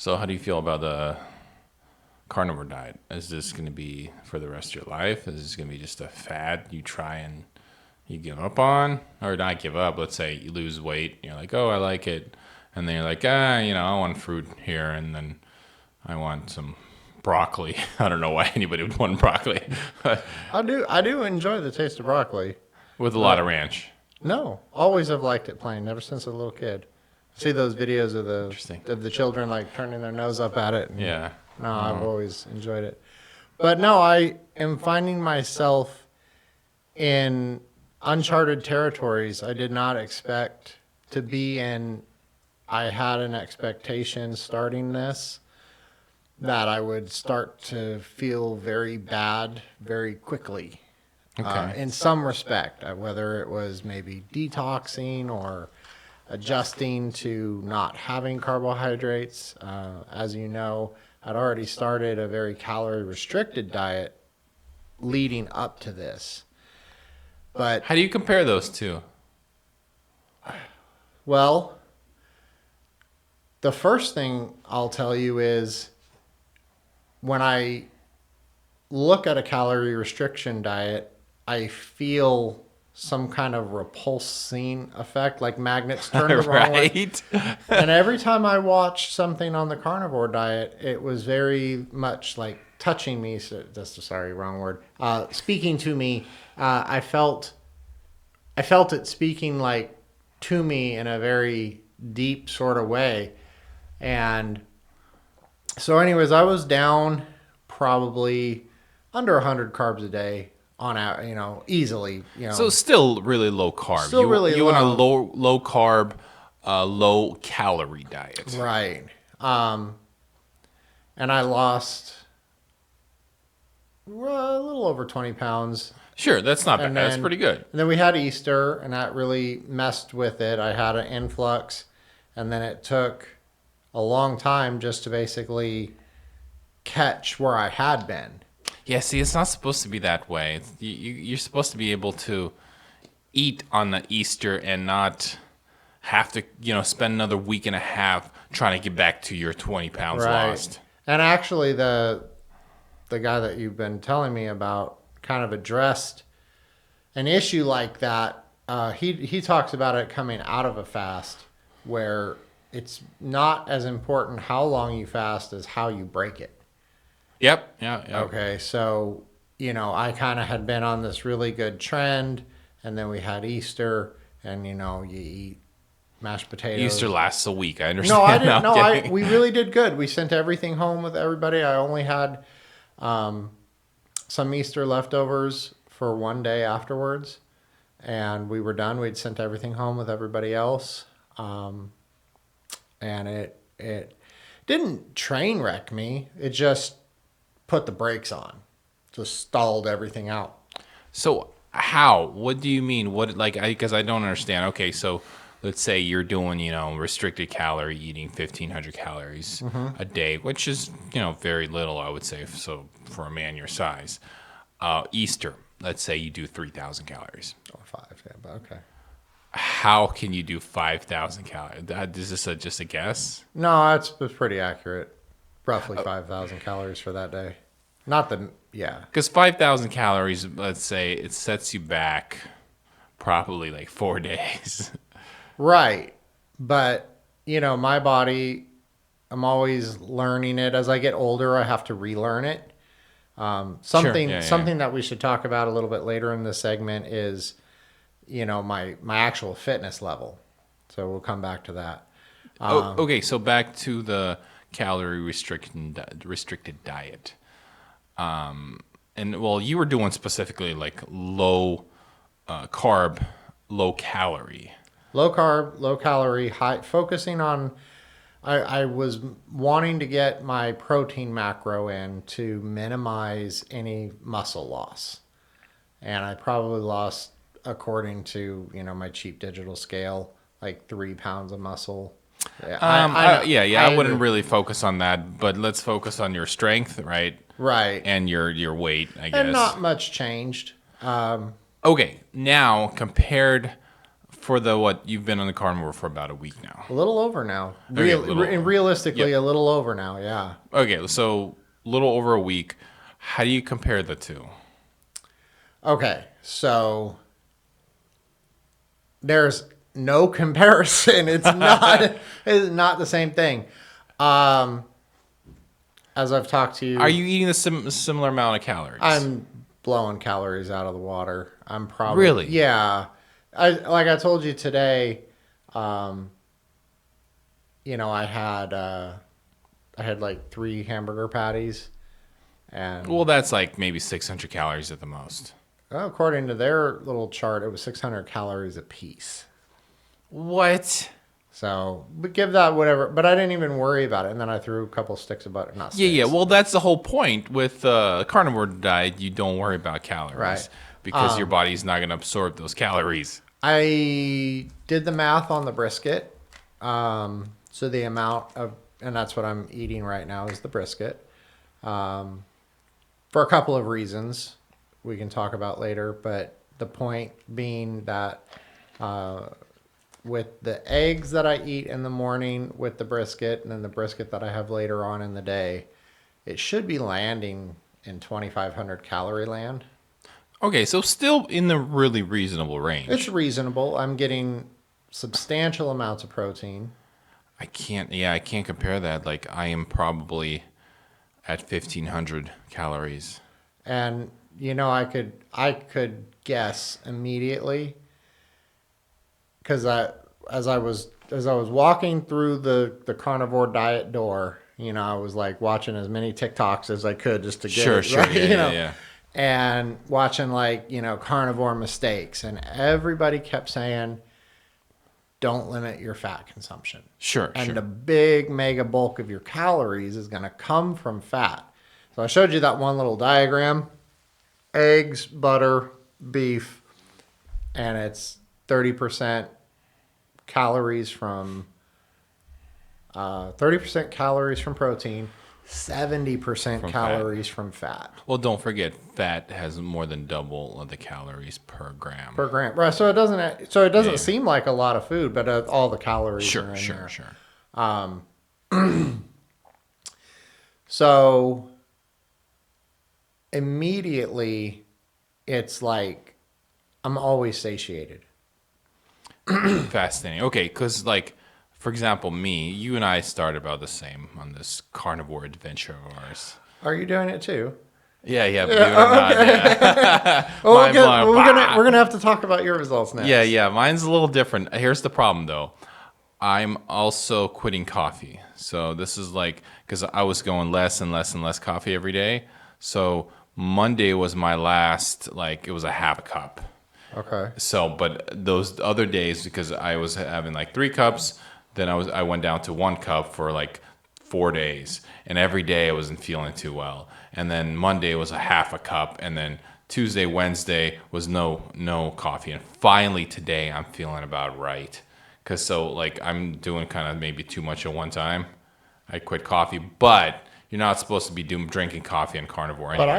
So how do you feel about the carnivore diet? Is this going to be for the rest of your life? Is this going to be just a fad you try and you give up on? Or not give up, let's say you lose weight, you're like, oh, I like it. And then you're like, I want fruit here, and then I want some broccoli. I don't know why anybody would want broccoli. I do enjoy the taste of broccoli. With a lot of ranch. No, always have liked it plain, ever since a little kid. See those videos of the children like turning their nose up at it. Yeah. No, I've always enjoyed it. But no, I am finding myself in uncharted territories I did not expect to be in. I had an expectation starting this that I would start to feel very bad very quickly. Okay. In some respect, whether it was maybe detoxing or adjusting to not having carbohydrates. As you know, I'd already started a very calorie restricted diet leading up to this. But How do you compare those two? well, the first thing I'll tell you is when I look at a calorie restriction diet, I feel some kind of repulsing effect, like magnets turn the wrong way. Right? And every time I watched something on the carnivore diet, it was very much like touching me. So that's wrong word. Speaking to me, I felt it speaking like to me in a very deep sort of way. And so, anyways, I was down probably under 100 carbs a day on out, easily. So still really low carb. Still really you want a low. low carb, low calorie diet. Right. And I lost a little over 20 pounds. Sure, that's not bad. And That's then- pretty good. And then we had Easter, and that really messed with it. I had an influx, and then it took a long time just to basically catch where I had been. Yeah, see, it's not supposed to be that way. You're supposed to be able to eat on the Easter and not have to, spend another week and a half trying to get back to your 20 pounds lost. And actually, the guy that you've been telling me about kind of addressed an issue like that. He talks about it coming out of a fast where it's not as important how long you fast as how you break it. Yep. Yeah. Okay, so, I kind of had been on this really good trend, and then we had Easter, and, you eat mashed potatoes. Easter lasts a week. I understand. No, I didn't. No, No, we really did good. We sent everything home with everybody. I only had some Easter leftovers for one day afterwards, and we were done. We'd sent everything home with everybody else, and it didn't train wreck me. It just put the brakes on, just stalled everything out. So how? What do you mean? Because I don't understand. Okay, so let's say you're doing, restricted calorie eating 1,500 calories a day, which is, very little, I would say, so for a man your size. Easter, let's say you do 3,000 calories. Or 5, yeah, but okay. How can you do 5,000 calories? Is this just a guess? No, that's pretty accurate. Roughly 5,000 calories for that day. Not the, yeah. Because 5,000 calories, let's say, it sets you back probably like 4 days. Right. But, my body, I'm always learning it. As I get older, I have to relearn it. Something that we should talk about a little bit later in this segment is, my actual fitness level. So we'll come back to that. Okay, so back to the calorie restricted diet. And well, you were doing specifically like low carb, low calorie. Low carb, low calorie, high, focusing on, I was wanting to get my protein macro in to minimize any muscle loss. And I probably lost, according to, my cheap digital scale, like 3 pounds of muscle. Yeah, I wouldn't really focus on that, but let's focus on your strength, right? Right. And your weight, I guess. And not much changed. Okay, now compared for the what you've been on the carnivore for about a week now. A little over now. Okay, Realistically, Yep. a little over now. Yeah. Okay, so a little over a week. How do you compare the two? Okay, so there's no comparison. It's not the same thing. As I've talked to you, Are you eating the similar amount of calories? I'm blowing calories out of the water. I'm probably Really? Yeah. I told you today, I had like 3 hamburger patties, and Well, that's like maybe 600 calories at the most. according to their little chart, it was 600 calories a piece. What? So, but give that whatever. But I didn't even worry about it. And then I threw a couple sticks of butter. Not sticks. Yeah. Well, that's the whole point with carnivore diet. You don't worry about calories, Right. Because your body's not going to absorb those calories. I did the math on the brisket. So the amount of, and that's what I'm eating right now is the brisket. For a couple of reasons we can talk about later. But the point being that with the eggs that I eat in the morning with the brisket and then the brisket that I have later on in the day, it should be landing in 2,500 calorie land. Okay, so still in the really reasonable range. It's reasonable. I'm getting substantial amounts of protein. I can't compare that. Like I am probably at 1,500 calories. And I could guess immediately because as I was walking through the carnivore diet door, I was like watching as many TikToks as I could just to get Sure, it sure, right, yeah. and watching carnivore mistakes, and everybody kept saying, "Don't limit your fat consumption." Sure, And sure. the big mega bulk of your calories is going to come from fat. So I showed you that one little diagram: eggs, butter, beef, and it's 30% calories from 30% calories from protein, 70% From calories from fat Well, don't forget, fat has more than double of the calories per gram. per gram. Right. So it doesn't Yeah. seem like a lot of food, but all the calories are in Sure, there. sure. So immediately, it's like I'm always satiated. Fascinating. Okay, because like, for example, you and I started about the same on this carnivore adventure of ours. Are you doing it too? Yeah, believe it or not. Yeah. Well, Mind blowing. we're gonna have to talk about your results next. Yeah, mine's a little different. Here's the problem though. I'm also quitting coffee. So this is like, because I was going less and less and less coffee every day. So Monday was my last, like, it was a half a cup. Okay. So, but those other days, because I was having like 3 cups, then I went down to 1 cup for like 4 days, and every day I wasn't feeling too well. And then Monday was a half a cup, and then Tuesday, Wednesday was no coffee, and finally today I'm feeling about right. Cause so like I'm doing kind of maybe too much at one time. I quit coffee, but you're not supposed to be drinking coffee and carnivore anyway. But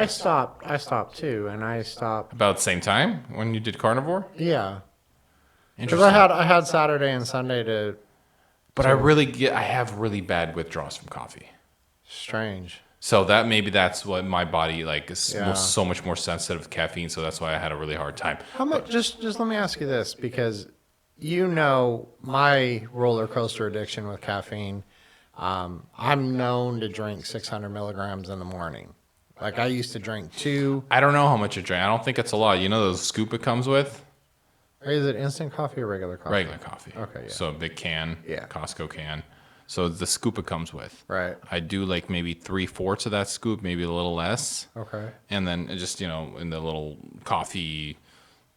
I stopped too, and I stopped. About the same time when you did carnivore. Yeah, because Interesting. I had Saturday and Sunday to. But I have really bad withdrawals from coffee. Strange. So that's what my body like is Yeah. so much more sensitive to caffeine. So that's why I had a really hard time. How much? Just let me ask you this, because my roller coaster addiction with caffeine. I'm known to drink 600 milligrams in the morning. Like I used to drink 2. I don't know how much you drink. I don't think it's a lot. You know those scoop it comes with? Is it instant coffee or regular coffee? Regular coffee. Okay, yeah. So a big can. Yeah. Costco can. So the scoop it comes with. Right. I do like maybe 3/4 of that scoop, maybe a little less. Okay. And then it just, in the little coffee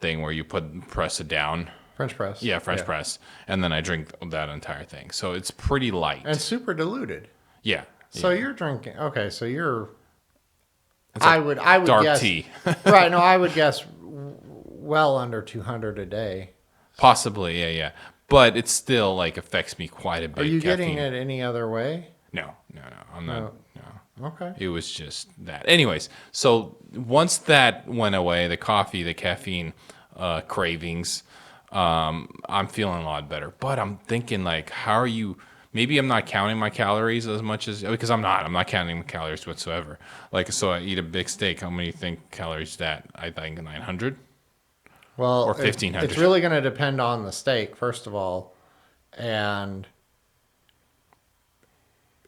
thing where you press it down. French press. Yeah, French press. And then I drink that entire thing. So it's pretty light. And super diluted. Yeah. So you're drinking. Okay, so you're. I would dark guess, tea. Right. No, I would guess well under 200 a day. Possibly, yeah. But it still like affects me quite a bit. Are you getting caffeine. it any other way? No. I'm not. No. Okay. It was just that. Anyways, so once that went away, the coffee, the caffeine cravings, I'm feeling a lot better. But I'm thinking like, how are you? Maybe I'm not counting my calories as much as because I'm not. I'm not counting my calories whatsoever. Like, so I eat a big steak. How many do you think calories is that? I think 900 or Well, it's 1500. really going to depend on the steak, first of all, and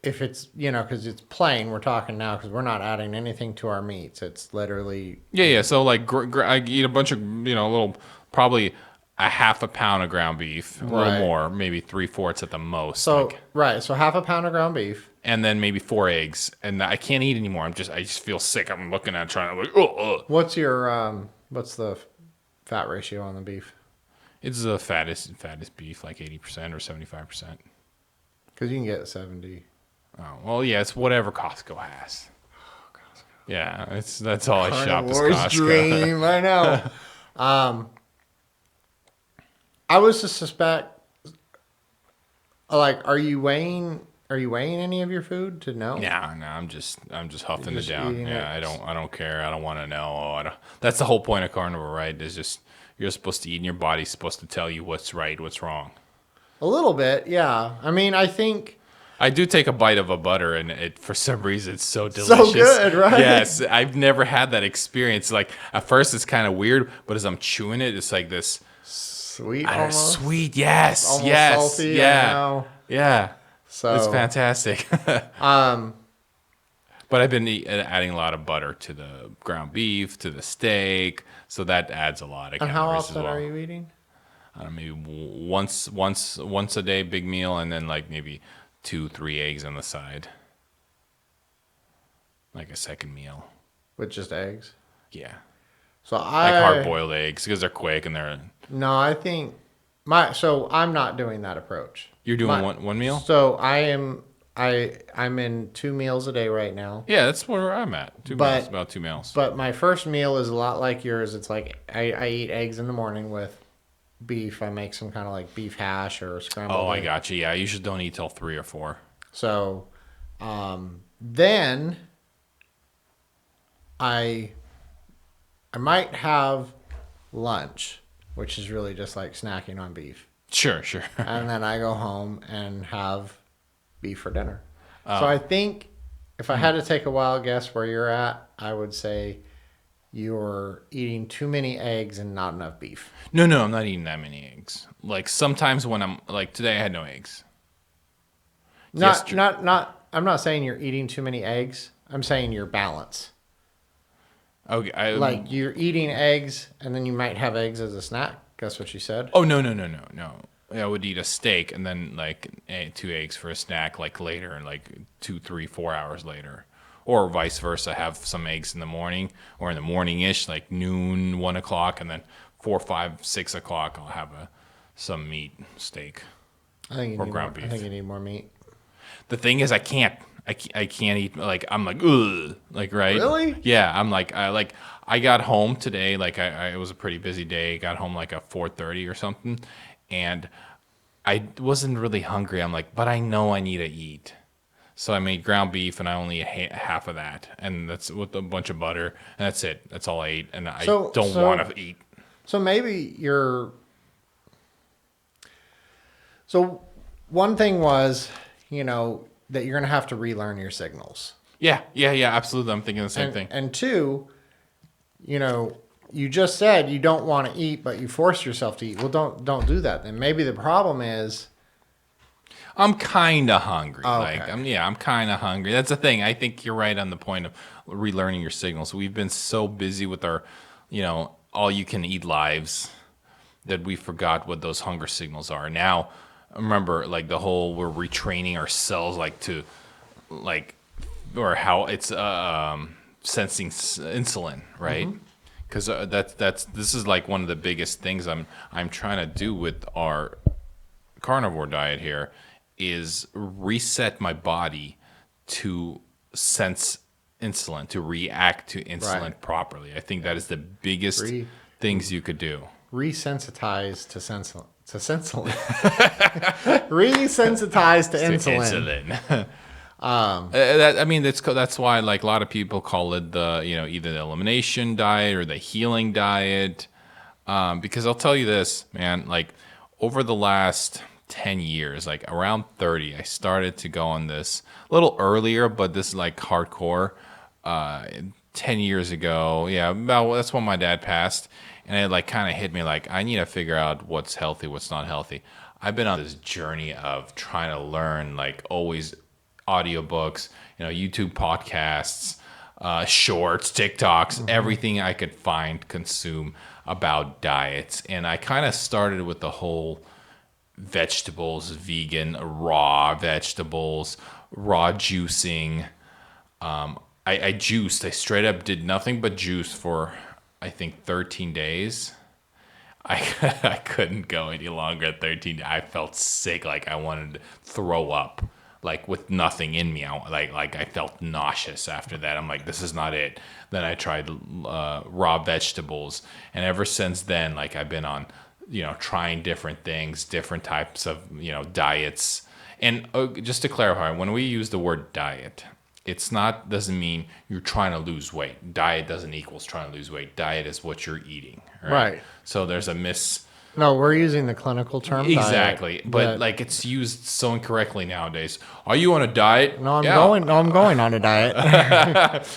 if it's because it's plain. We're talking now because we're not adding anything to our meats. It's literally Yeah. So like, I eat a bunch of little probably a half a pound of ground beef, a little Right. more, maybe 3/4 at the most. so Like, right. So half a pound of ground beef. and then maybe 4 eggs, and I can't eat anymore. I just feel sick. I'm looking at it, trying to like, oh. What's the fat ratio on the beef? It's the fattest beef, like 80% or 75%. Because you can get 70. Oh well, yeah, it's whatever Costco has. Yeah, that's all I shop is Carnivore's Costco. dream. I know. I was to suspect. Like, are you weighing any of your food to know? Yeah, no, I'm just huffing Just it down. eating Yeah, it. I don't care. I don't want to know. I don't, that's the whole point of carnivore, right? Is just you're supposed to eat, and your body's supposed to tell you what's right, what's wrong. A little bit, yeah. I mean, I think I do take a bite of a butter, and it for some reason it's so delicious. good, right? Yes, I've never had that experience. Like at first, it's kind of weird, but as I'm chewing it, it's like this sweet, I don't know, almost sweet. Yes, almost yes, salty. yeah, I know. yeah. So It's fantastic. Um, But I've been adding a lot of butter to the ground beef, to the steak, so that adds a lot of and calories how as often well. are you eating? I don't know, maybe once a day, big meal, and then like maybe 2-3 eggs on the side, like a second meal. With just eggs? Yeah, So like hard boiled eggs because they're quick and they're. No, I think so I'm not doing that approach. You're doing one meal? So I'm in 2 meals a day right now. Yeah, that's where I'm at. 2 meals, about 2 meals. But my first meal is a lot like yours. It's like I eat eggs in the morning with beef. I make some kind of like beef hash or scrambled Oh, I egg. got you. Yeah, I usually don't eat till 3 or 4. So then I might have lunch, which is really just like snacking on beef. Sure. And then I go home and have beef for dinner. Oh. So I think if I had to take a wild guess where you're at, I would say you're eating too many eggs and not enough beef. No, I'm not eating that many eggs. Like sometimes when I'm like today, I had no eggs. Not. I'm not saying you're eating too many eggs. I'm saying your balance. Okay, Like you're eating eggs and then you might have eggs as a snack. That's what you said. Oh no. I would eat a steak and then like 2 eggs for a snack like later, like 2, 3, 4 hours later, or vice versa. Have some eggs in the morning or in the morning-ish, like noon, 1 o'clock, and then 4, 5, 6 o'clock I'll have some meat steak. I think you or need ground more, beef. I think you need more meat. The thing is, I can't eat like I'm like ugh, like right. Really? Yeah, I'm like I got home today. Like it was a pretty busy day. Got home like at 4:30 or something, and I wasn't really hungry. I'm like, but I know I need to eat. So I made ground beef, and I only ate half of that, and that's with a bunch of butter, and that's it. That's all I ate, and I don't want to eat. So maybe you're. So one thing was, that you're going to have to relearn your signals. Yeah, absolutely. I'm thinking the same thing. And two, you just said you don't want to eat, but you force yourself to eat. Well, don't do that. Then maybe the problem is. I'm kind of hungry. Oh, Like, okay. I'm kind of hungry. That's the thing. I think you're right on the point of relearning your signals. We've been so busy with our, all you can eat lives that we forgot what those hunger signals are. Now, remember, like the whole we're retraining ourselves, like to, like, or how it's sensing insulin, right? Because this is like one of the biggest things I'm trying to do with our carnivore diet here is reset my body to sense insulin, to react to insulin Right. properly. I think that is the biggest things you could do. Resensitize to sensoline. Resensitize to insulin. That's why like a lot of people call it the either the elimination diet or the healing diet. Because I'll tell you this, man, like over the last 10 years, like around 30, I started to go on this a little earlier, but this is like hardcore. Uh, 10 years ago, yeah, about that's when my dad passed. And it like kind of hit me like, I need to figure out what's healthy, what's not healthy. I've been on this journey of trying to learn, like always audiobooks, YouTube podcasts, shorts, TikToks, everything I could find, consume about diets. And I kind of started with the whole vegetables, vegan, raw vegetables, raw juicing. I juiced. I straight up did nothing but juice for, I think, 13 days. I I couldn't go any longer at 13. I felt sick, like I wanted to throw up, like with nothing in me. Like I felt nauseous after that. I'm like, this is not it. Then I tried raw vegetables, and ever since then, like I've been on, trying different things, different types of diets. And just to clarify, when we use the word diet, it's not doesn't mean you're trying to lose weight. Diet doesn't equals trying to lose weight. Diet is what you're eating, right? Right. So there's a miss. No, we're using the clinical term Exactly, diet, but like it's used so incorrectly nowadays. Are you on a diet? no, I'm Yeah. going. No, I'm going on a diet.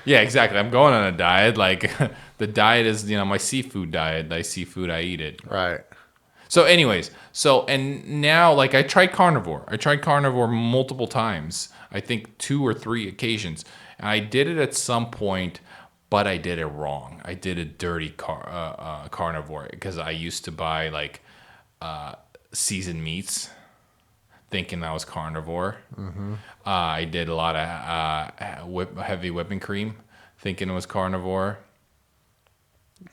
Yeah, exactly. I'm going on a diet. Like the diet is, my seafood diet. I seafood, I eat it. Right. So, anyways, and now like I tried carnivore. I tried carnivore multiple times. I think 2 or 3 occasions. And I did it at some point, but I did it wrong. I did a dirty carnivore because I used to buy like seasoned meats, thinking that was carnivore. I did a lot of heavy whipping cream, thinking it was carnivore.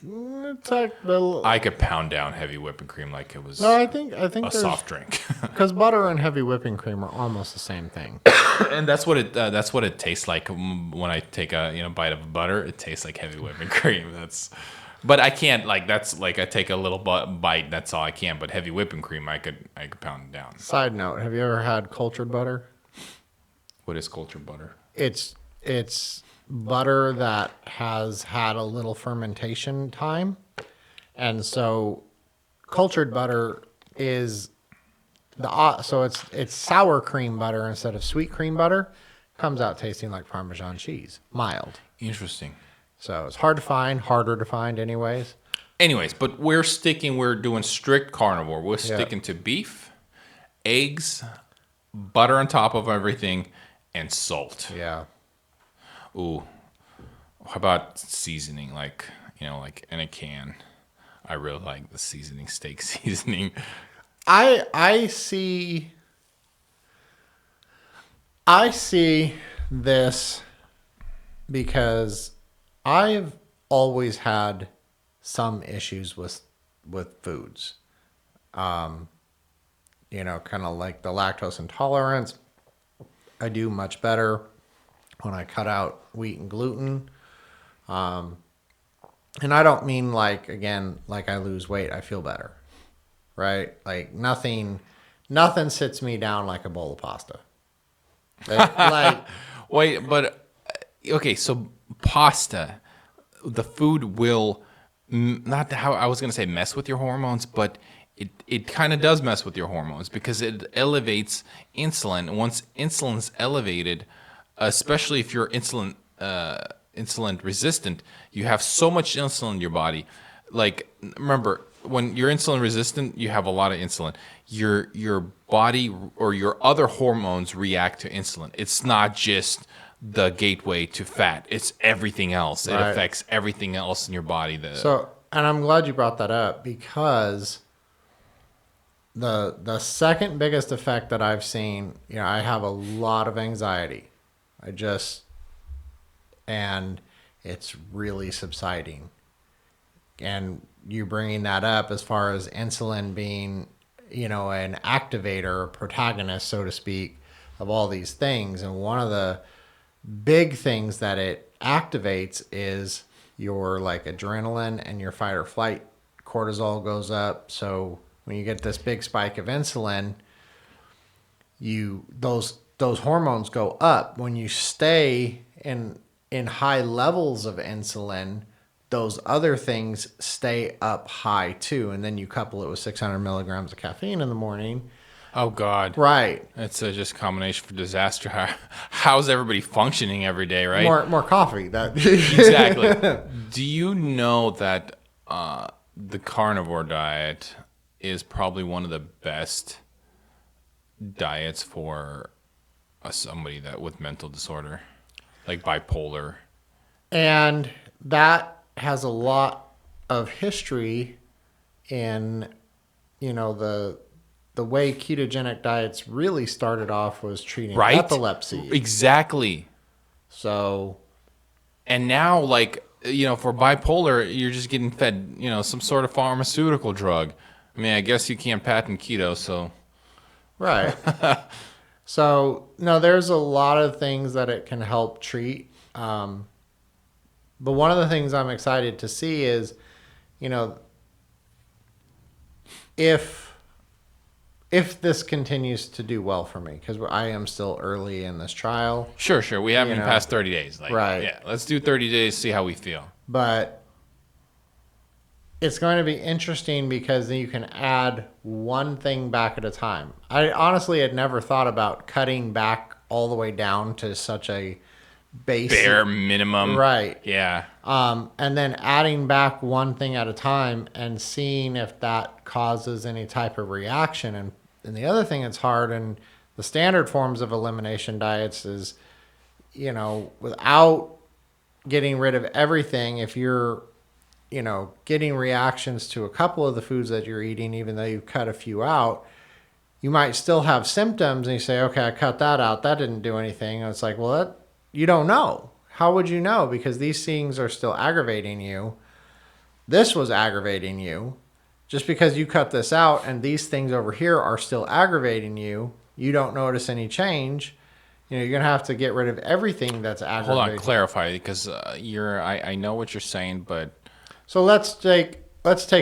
It's like the. I could pound down heavy whipping cream like it was No, I think a there's soft drink. because butter and heavy whipping cream are almost the same thing. And that's what it tastes like when I take a bite of butter. It tastes like heavy whipping cream. But I can't that's like I take a little bite. That's all I can. But heavy whipping cream, I could pound it down. Side note: have you ever had cultured butter? What is cultured butter? It's butter that has had a little fermentation time, and so cultured butter is so it's sour cream butter instead of sweet cream butter. Comes out tasting like Parmesan cheese, mild. Interesting. So it's hard to find, harder to find, anyways. Anyways, but we're doing strict carnivore. We're sticking to beef, eggs, butter on top of everything, and salt. Yeah. Ooh, how about seasoning? Like in a can. I really like the seasoning, steak seasoning. I see this because I've always had some issues with foods. Kind of like the lactose intolerance. I do much better when I cut out wheat and gluten. And I don't mean like I lose weight, I feel better. Right? Like nothing sits me down like a bowl of pasta. Like Wait, but okay, so pasta, the food will not how I was going to say mess with your hormones, but it kind of does mess with your hormones because it elevates insulin. Once insulin's elevated, especially if you're insulin resistant, you have so much insulin in your body. Like remember, when you're insulin resistant, you have a lot of insulin. Your body or your other hormones react to insulin. It's not just the gateway to fat. It's everything else. It Right. affects everything else in your body. So, and I'm glad you brought that up because the second biggest effect that I've seen, I have a lot of anxiety. And it's really subsiding. And you bringing that up as far as insulin being, an activator, a protagonist, so to speak, of all these things. And one of the big things that it activates is your like adrenaline and your fight or flight cortisol goes up. So when you get this big spike of insulin, those hormones go up. When you stay in high levels of insulin, those other things stay up high too. And then you couple it with 600 milligrams of caffeine in the morning. Oh God. Right. It's a just combination for disaster. How's everybody functioning every day, right? More coffee. That Exactly. Do you know that the carnivore diet is probably one of the best diets for somebody that with mental disorder, like bipolar? And that has a lot of history in, the way ketogenic diets really started off was treating Right? epilepsy. Exactly. So, And now, like, for bipolar, you're just getting fed, some sort of pharmaceutical drug. I mean, I guess you can't patent keto, so. right. So, no, there's a lot of things that it can help treat. But one of the things I'm excited to see is, if this continues to do well for me, because I am still early in this trial. Sure. We haven't even passed 30 days. Like, right. Yeah, let's do 30 days, see how we feel. But it's going to be interesting because then you can add one thing back at a time. I honestly had never thought about cutting back all the way down to such a basic, bare minimum. Right. Yeah. And then adding back one thing at a time and seeing if that causes any type of reaction. And the other thing that's hard in the standard forms of elimination diets is, without getting rid of everything, if you're, getting reactions to a couple of the foods that you're eating, even though you've cut a few out, you might still have symptoms and you say, okay, I cut that out. That didn't do anything. And it's like, well, you don't know. How would you know? Because these things are still aggravating you. This was aggravating you. Just because you cut this out and these things over here are still aggravating you, you don't notice any change. You're going to have to get rid of everything that's aggravating. Hold on, clarify, because I know what you're saying, but so let's take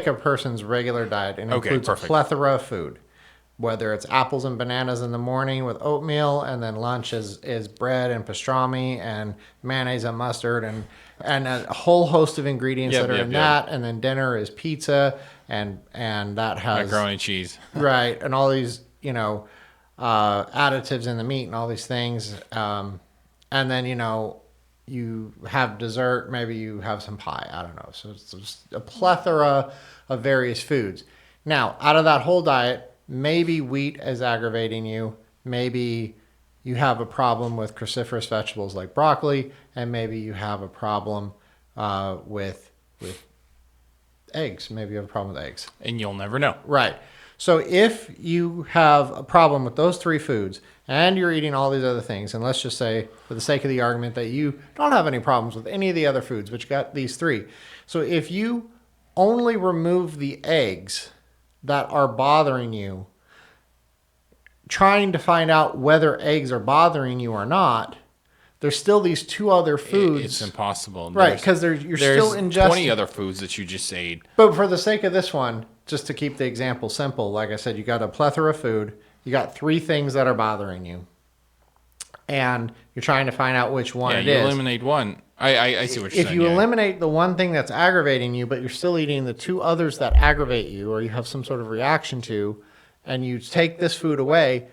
a person's regular diet and includes a plethora of food. Whether it's apples and bananas in the morning with oatmeal, and then lunch is bread and pastrami and mayonnaise and mustard and a whole host of ingredients that are in that, and then dinner is pizza and that has macaroni and cheese, right, and all these additives in the meat and all these things, and then you have dessert, maybe you have some pie, I don't know. So it's just a plethora of various foods. Now, out of that whole diet, maybe wheat is aggravating you. Maybe you have a problem with cruciferous vegetables like broccoli, and maybe you have a problem with eggs. Maybe you have a problem with eggs. And you'll never know. Right. So if you have a problem with those three foods and you're eating all these other things, and let's just say for the sake of the argument that you don't have any problems with any of the other foods, but you got these three. So if you only remove the eggs that are bothering you, trying to find out whether eggs are bothering you or not, there's still these two other foods. It's impossible. Right, because you're still ingesting 20 other foods that you just ate. But for the sake of this one, just to keep the example simple, like I said, you got a plethora of food. You got three things that are bothering you. And you're trying to find out which one it is. Yeah, you eliminate one. I see what you're saying. If you eliminate the one thing that's aggravating you, but you're still eating the two others that aggravate you or you have some sort of reaction to, and you take this food away,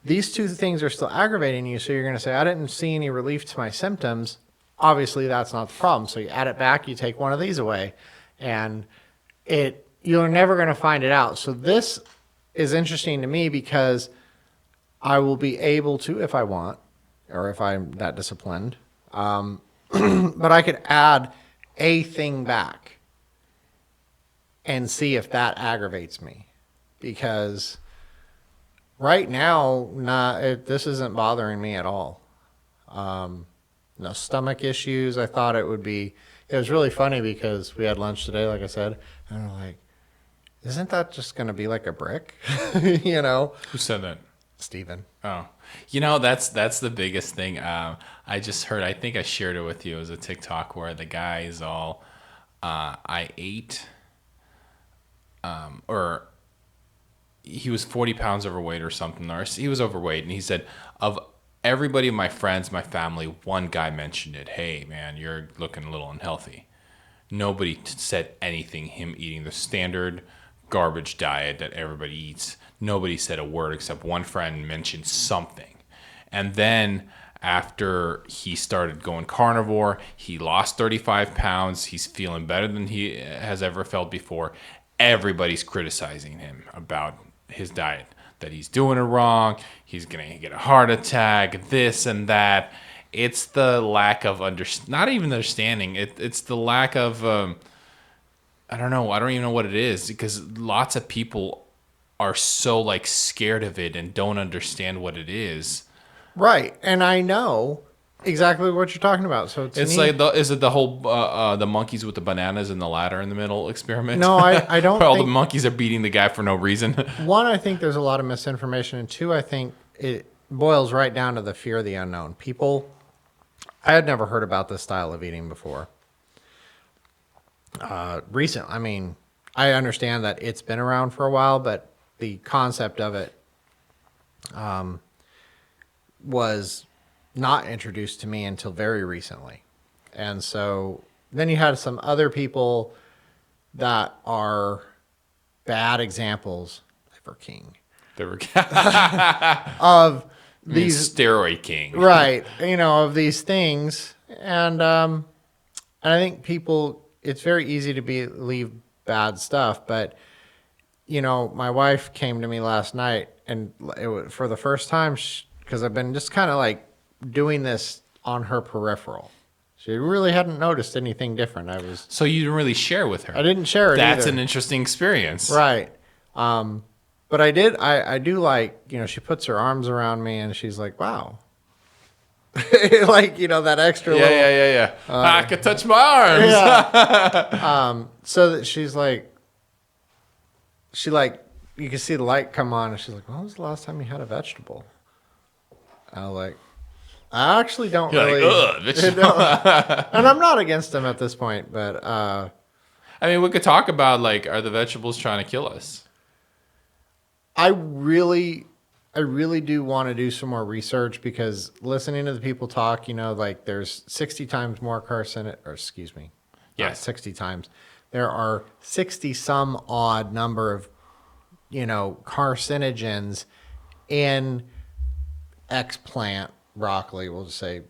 these two things are still aggravating you. So you're going to say, I didn't see any relief to my symptoms. Obviously, that's not the problem. So you add it back, you take one of these away, and you're never going to find it out. So this is interesting to me because I will be able to, if I want, or if I'm that disciplined, but I could add a thing back and see if that aggravates me. Because right now, this isn't bothering me at all. No stomach issues. I thought it would be. It was really funny because we had lunch today, like I said, and I'm like, isn't that just going to be like a brick? Who said that? Steven. Oh, that's the biggest thing. I just heard, I think I shared it with you. It was a TikTok where the guy is all, I ate, or he was 40 pounds overweight or something, or he was overweight. And he said, of everybody, my friends, my family, one guy mentioned it. Hey man, you're looking a little unhealthy. Nobody said anything. Him eating the standard garbage diet that everybody eats. Nobody said a word except one friend mentioned something. And then after he started going carnivore, he lost 35 pounds. He's feeling better than he has ever felt before. Everybody's criticizing him about his diet, that he's doing it wrong. He's going to get a heart attack, this and that. It's the lack of not even understanding. It's the lack of I don't know. I don't even know what it is, because lots of people are so like scared of it and don't understand what it is. Right, and I know exactly what you're talking about. So It's like is it the whole the monkeys with the bananas and the ladder in the middle experiment? No, I don't. All think, the monkeys are beating the guy for no reason. one, I think there's a lot of misinformation, and two, I think it boils right down to the fear of the unknown. I had never heard about this style of eating before. I mean, I understand that it's been around for a while, but the concept of it was not introduced to me until very recently. And so then you had some other people that are bad examples. Liver King. They were Of these steroid king, right, of these things. And I think people, it's very easy to believe bad stuff, but my wife came to me last night, and it was for the first time, because I've been just kind of like doing this on her peripheral. She really hadn't noticed anything different. So you didn't really share with her. I didn't share it. That's either. an interesting experience, right? But I did. I do like, she puts her arms around me and she's like, "Wow." Like, that extra little. Yeah. I could touch my arms. Yeah. So that she's like, you can see the light come on, and she's like, "When was the last time you had a vegetable?" I was like, I actually don't You're really. like, ugh, vegetable. And I'm not against them at this point, but I mean, we could talk about, like, are the vegetables trying to kill us? I really do want to do some more research, because listening to the people talk, like there's 60 times more not 60 times. There are 60 some odd number of, carcinogens in X plant, broccoli. We'll just say,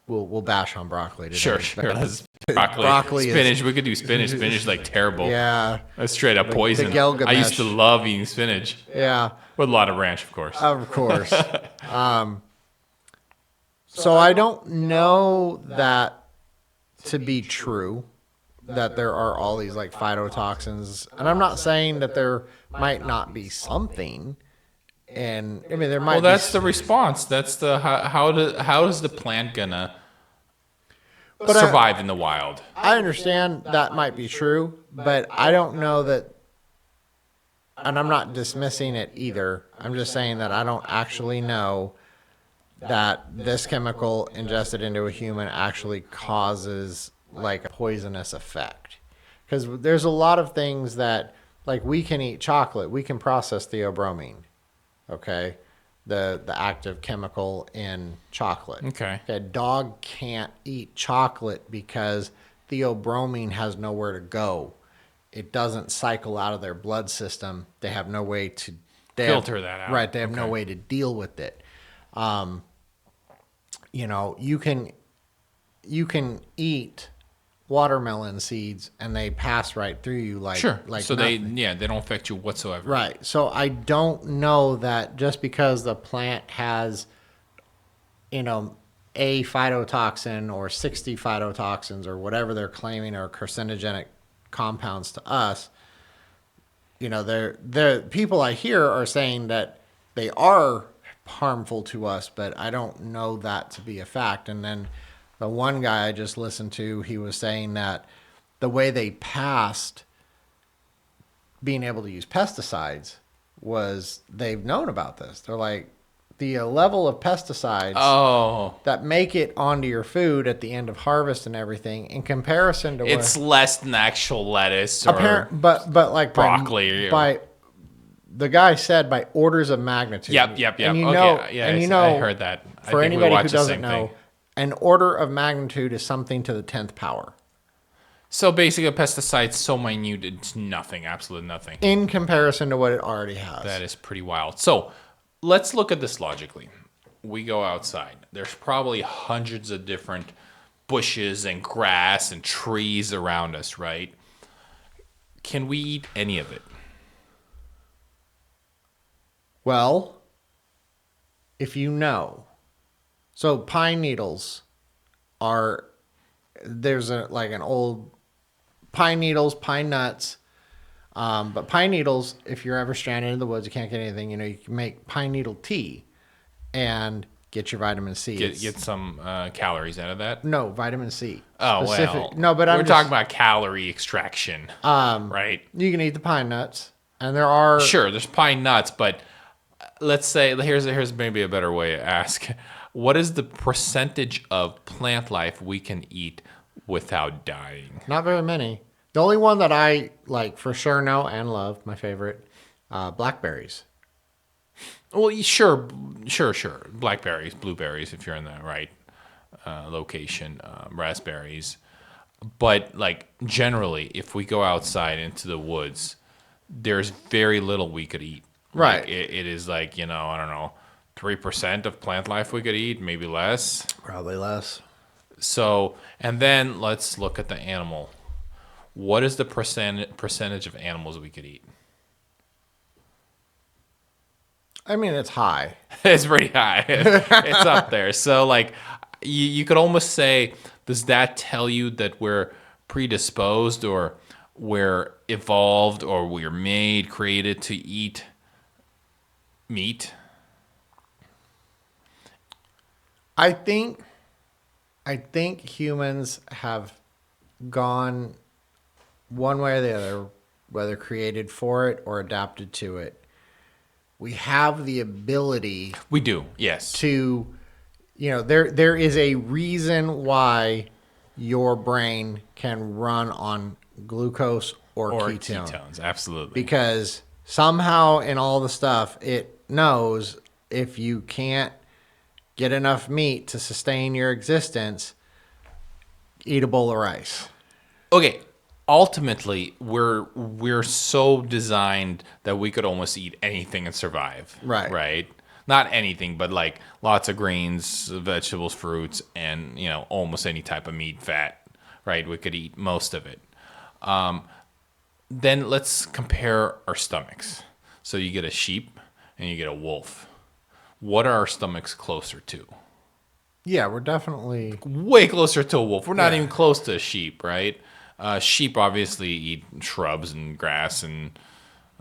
we'll bash on broccoli today. Sure. That's broccoli, spinach. We could do spinach. Spinach is like terrible. Yeah. That's straight up poison. I used to love eating spinach. Yeah. With a lot of ranch, of course. Of course. So I don't know that to be true, that there are all these like phytotoxins. And I'm not saying that there might not be something. And I mean, there might. Well, that's the response. That's the how is the plant gonna survive in the wild? I understand that might be true, but I don't know that. And I'm not dismissing it either. I'm just saying that I don't actually know that this chemical ingested into a human actually causes like a poisonous effect. Because there's a lot of things that, like, we can eat chocolate, we can process theobromine. Okay, the active chemical in chocolate. Okay. A dog can't eat chocolate because theobromine has nowhere to go. It doesn't cycle out of their blood system. They have no way to filter that out. Right, they have no way to deal with it. You can eat watermelon seeds and they pass right through you like sure. Like so nothing. they don't affect you whatsoever. Right. So I don't know that just because the plant has a phytotoxin or 60 phytotoxins or whatever they're claiming are carcinogenic compounds to us, the people I hear are saying that they are harmful to us, but I don't know that to be a fact. And then the one guy I just listened to, he was saying that the way they passed being able to use pesticides was they've known about this. They're like, the level of pesticides that make it onto your food at the end of harvest and everything, in comparison to it's less than actual lettuce or but like broccoli. By the guy said by orders of magnitude. Yep. And I heard that. For anybody who doesn't know, an order of magnitude is something to the 10th power. So basically, a pesticide so minute, it's nothing, absolutely nothing. in comparison to what it already has. That is pretty wild. So let's look at this logically. We go outside. There's probably hundreds of different bushes and grass and trees around us, right? Can we eat any of it? Well, if you know. So pine needles are, there's an old pine needles, pine nuts. But pine needles, if you're ever stranded in the woods, you can't get anything, you can make pine needle tea and get your vitamin C. Get some calories out of that? No, vitamin C. Oh, well. No, but we're talking about calorie extraction, right? You can eat the pine nuts, and there are... Sure, there's pine nuts, but let's say, here's maybe a better way to ask. What is the percentage of plant life we can eat without dying? Not very many. The only one that I for sure know and love, my favorite, blackberries. Well, sure. Blackberries, blueberries, if you're in the right location, raspberries. But generally, if we go outside into the woods, there's very little we could eat. Right. It is I don't know, 3% of plant life we could eat, maybe less. Probably less. So, and then let's look at the animal. What is the percentage of animals we could eat? I mean, it's high. It's pretty high. It's up there. So, you could almost say, does that tell you that we're predisposed or we're evolved or we're created to eat meat? I think humans have gone one way or the other, whether created for it or adapted to it. We have the ability. We do, yes. To, there is a reason why your brain can run on glucose or ketones, absolutely. Because somehow in all the stuff, it knows if you can't get enough meat to sustain your existence, eat a bowl of rice. Okay, ultimately, we're so designed that we could almost eat anything and survive. Right. Right? Not anything, but lots of grains, vegetables, fruits, and almost any type of meat, fat. Right? We could eat most of it. Then let's compare our stomachs. So you get a sheep and you get a wolf. What are our stomachs closer to? Yeah, we're definitely way closer to a wolf. We're not even close to a sheep, right? Sheep obviously eat shrubs and grass and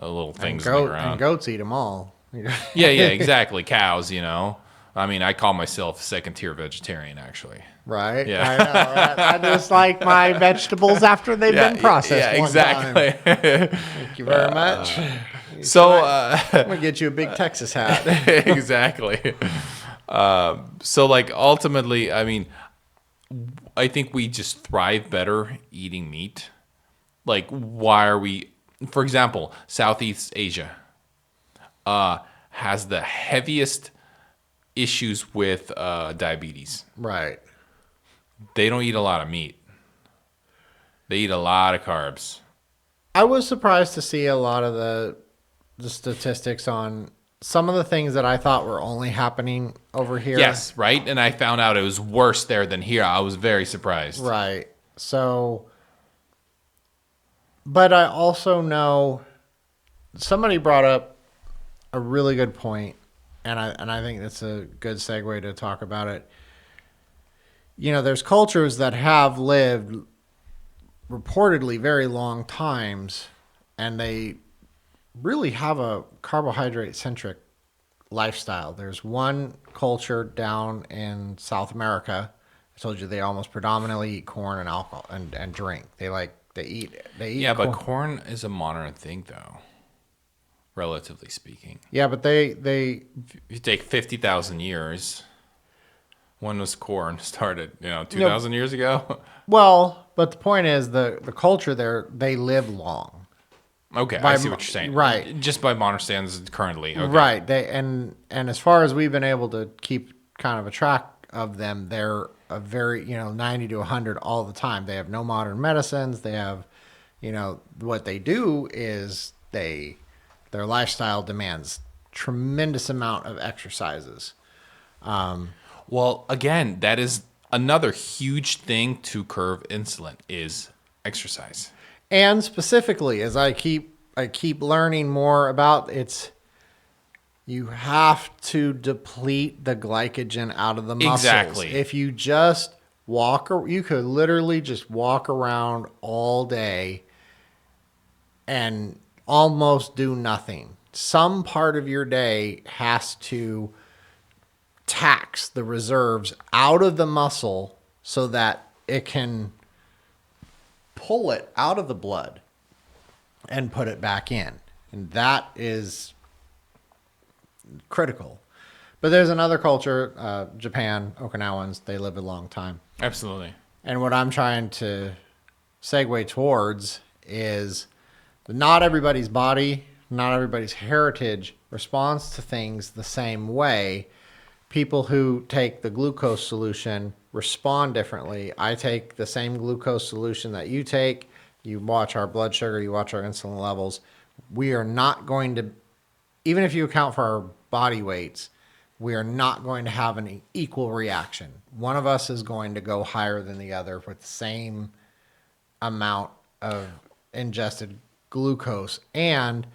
little things in the ground. And goats eat them all. yeah, exactly. Cows, I mean, I call myself second-tier vegetarian, actually. Right? Yeah. I know. I just like my vegetables after they've been processed. Yeah, exactly. Thank you very much. So I'm gonna get you a big Texas hat. Exactly. So ultimately, I mean, I think we just thrive better eating meat. Why are we? For example, Southeast Asia has the heaviest issues with diabetes. Right. They don't eat a lot of meat. They eat a lot of carbs. I was surprised to see a lot of the statistics on some of the things that I thought were only happening over here. Yes, right? And I found out it was worse there than here. I was very surprised. Right. So, but I also know somebody brought up a really good point, and I think that's a good segue to talk about it. There's cultures that have lived reportedly very long times, and they really have a carbohydrate-centric lifestyle. There's one culture down in South America. I told you they almost predominantly eat corn and alcohol and drink. They eat. Yeah, but corn is a modern thing, though, relatively speaking. Yeah, but they if you take 50,000 years. When was corn started? 2,000 years ago? Well, but the point is the culture there, they live long. Okay, I see what you're saying. Right. Just by modern standards currently. Okay. Right. And as far as we've been able to keep kind of a track of them, they're a very, 90 to 100 all the time. They have no modern medicines. They have, what they do is their lifestyle demands tremendous amount of exercises. Well, again, that is another huge thing to curb insulin is exercise. And specifically, as I keep learning more about you have to deplete the glycogen out of the muscles. Exactly. If you just you could literally just walk around all day and almost do nothing. Some part of your day has to tax the reserves out of the muscle so that it can pull it out of the blood and put it back in. And that is critical. But there's another culture, Japan, Okinawans, they live a long time. Absolutely. And what I'm trying to segue towards is not everybody's body, not everybody's heritage responds to things the same way. People who take the glucose solution respond differently. I take the same glucose solution that you take. You watch our blood sugar, you watch our insulin levels. We are not going to, even if you account for our body weights, we are not going to have an equal reaction. One of us is going to go higher than the other with the same amount of ingested glucose. And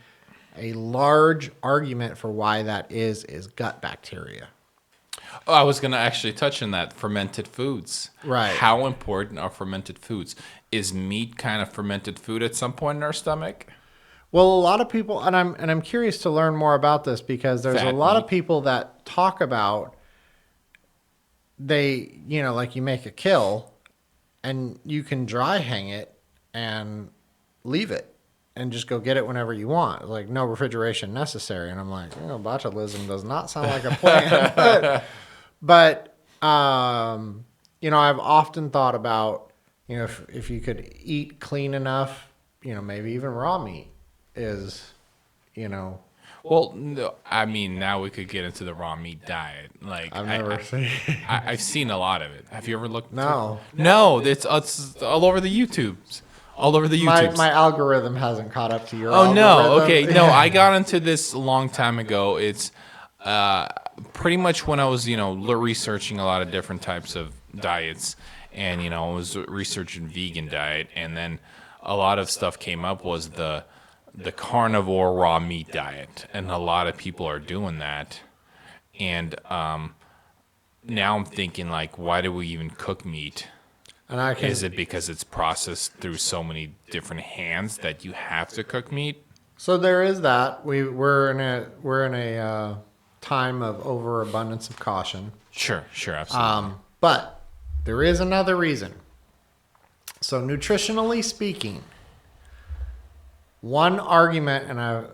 a large argument for why that is gut bacteria. Oh, I was going to actually touch on that. Fermented foods. Right. How important are fermented foods? Is meat kind of fermented food at some point in our stomach? Well, a lot of people, and I'm curious to learn more about this because there's Fat a lot meat. of people that talk about like you make a kill and you can dry hang it and leave it and just go get it whenever you want. Like no refrigeration necessary. And I'm like, botulism does not sound like a plan. but I've often thought about, if you could eat clean enough, maybe even raw meat is, Well, no, I mean, now we could get into the raw meat diet. Like I've never seen. I've seen a lot of it. Have you ever looked? No. No, it's all over the YouTubes. All over the YouTubes. My algorithm hasn't caught up to your Oh no! algorithm. Okay, no, I got into this a long time ago. It's pretty much when I was, researching a lot of different types of diets, and I was researching vegan diet, and then a lot of stuff came up was the carnivore raw meat diet, and a lot of people are doing that, and now I'm thinking like, why do we even cook meat? And Is it because it's processed through so many different hands that you have to cook meat? So there is that. We're in a time of overabundance of caution. Sure, absolutely. But there is another reason. So nutritionally speaking, one argument, and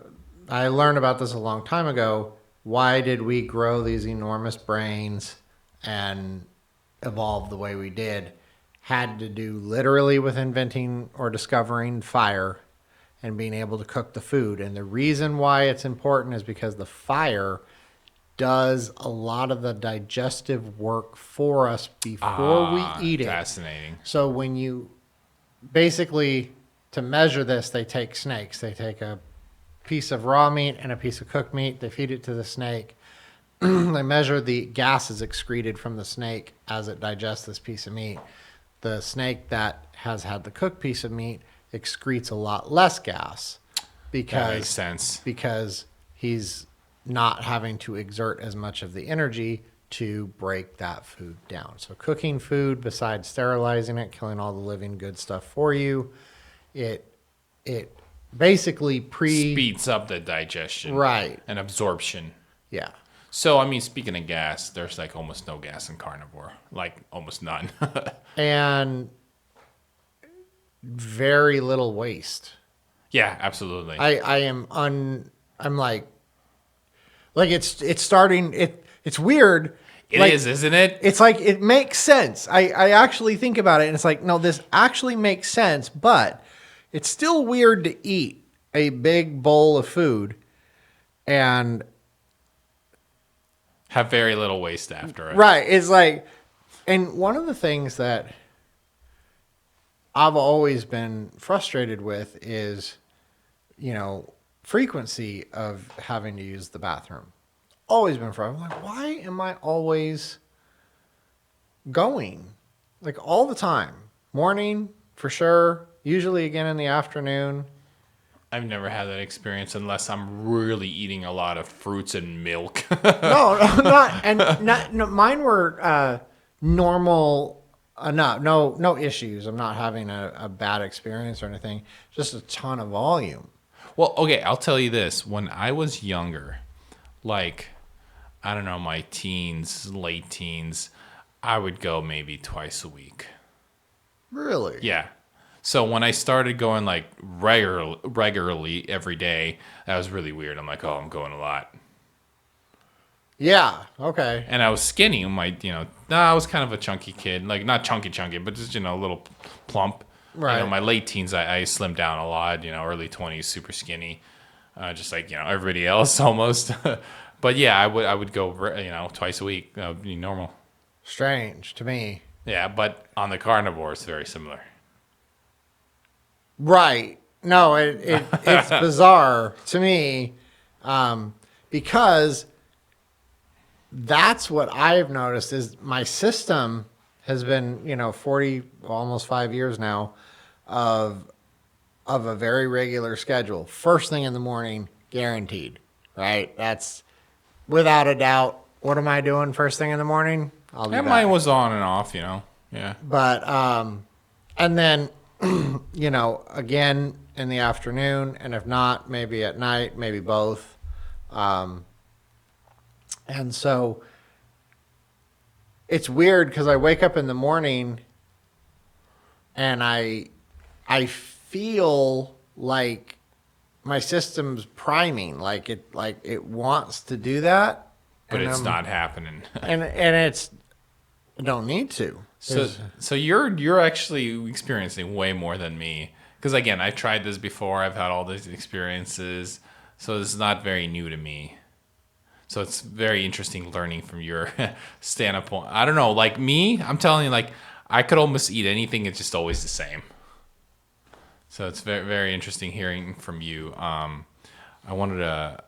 I learned about this a long time ago, why did we grow these enormous brains and evolve the way we did, had to do literally with inventing or discovering fire and being able to cook the food. And the reason why it's important is because the fire does a lot of the digestive work for us before we eat it. Fascinating. So when you basically, to measure this, they take snakes. They take a piece of raw meat and a piece of cooked meat. They feed it to the snake. They measure the gases excreted from the snake as it digests this piece of meat. The snake that has had the cooked piece of meat excretes a lot less gas That makes sense. because he's not having to exert as much of the energy to break that food down. So cooking food, besides sterilizing it, killing all the living good stuff for you, it basically Speeds up the digestion. Right. And absorption. Yeah. So, I mean, speaking of gas, there's like almost no gas in carnivore. Like almost none. And very little waste. Yeah, absolutely. I'm like it's starting, it's weird. It Like, is, isn't it? It's like, it makes sense. I actually think about it and it's like, no, this actually makes sense, but it's still weird to eat a big bowl of food and Have very little waste after it. right. It's like, And one of the things that I've always been frustrated with is, frequency of having to use the bathroom. Always been frustrated. I'm like, why am I always going? Like all the time. Morning, for sure. Usually again in the afternoon. I've never had that experience unless I'm really eating a lot of fruits and milk. No, mine were normal enough. No issues. I'm not having a bad experience or anything. Just a ton of volume. Well, okay, I'll tell you this. When I was younger, like, I don't know, my teens, late teens, I would go maybe twice a week. Really? Yeah. So when I started going like regularly every day, that was really weird. I'm like, oh, I'm going a lot. Yeah. Okay. And I was skinny. I was kind of a chunky kid. Like, not chunky, but just, a little plump. Right. My late teens, I slimmed down a lot. Early 20s, super skinny. Just like, everybody else almost. But yeah, I would go, twice a week. That would be normal. Strange to me. Yeah, but on the carnivore, it's very similar. Right. No, it's bizarre to me because that's what I've noticed is my system has been, 40, almost 5 years now of a very regular schedule. First thing in the morning, guaranteed, right? That's without a doubt. What am I doing first thing in the morning? I'll be back. Mine was on and off, Yeah. But, and then, again in the afternoon, and if not, maybe at night, maybe both. And so it's weird because I wake up in the morning and I feel like my system's priming, like it wants to do that. But it's not happening. and it's, I don't need to. So you're actually experiencing way more than me. Because again, I've tried this before. I've had all these experiences. So it's not very new to me. So it's very interesting learning from your standpoint. I don't know, like me, I'm telling you, like I could almost eat anything. It's just always the same. So it's very, very interesting hearing from you. I wanted to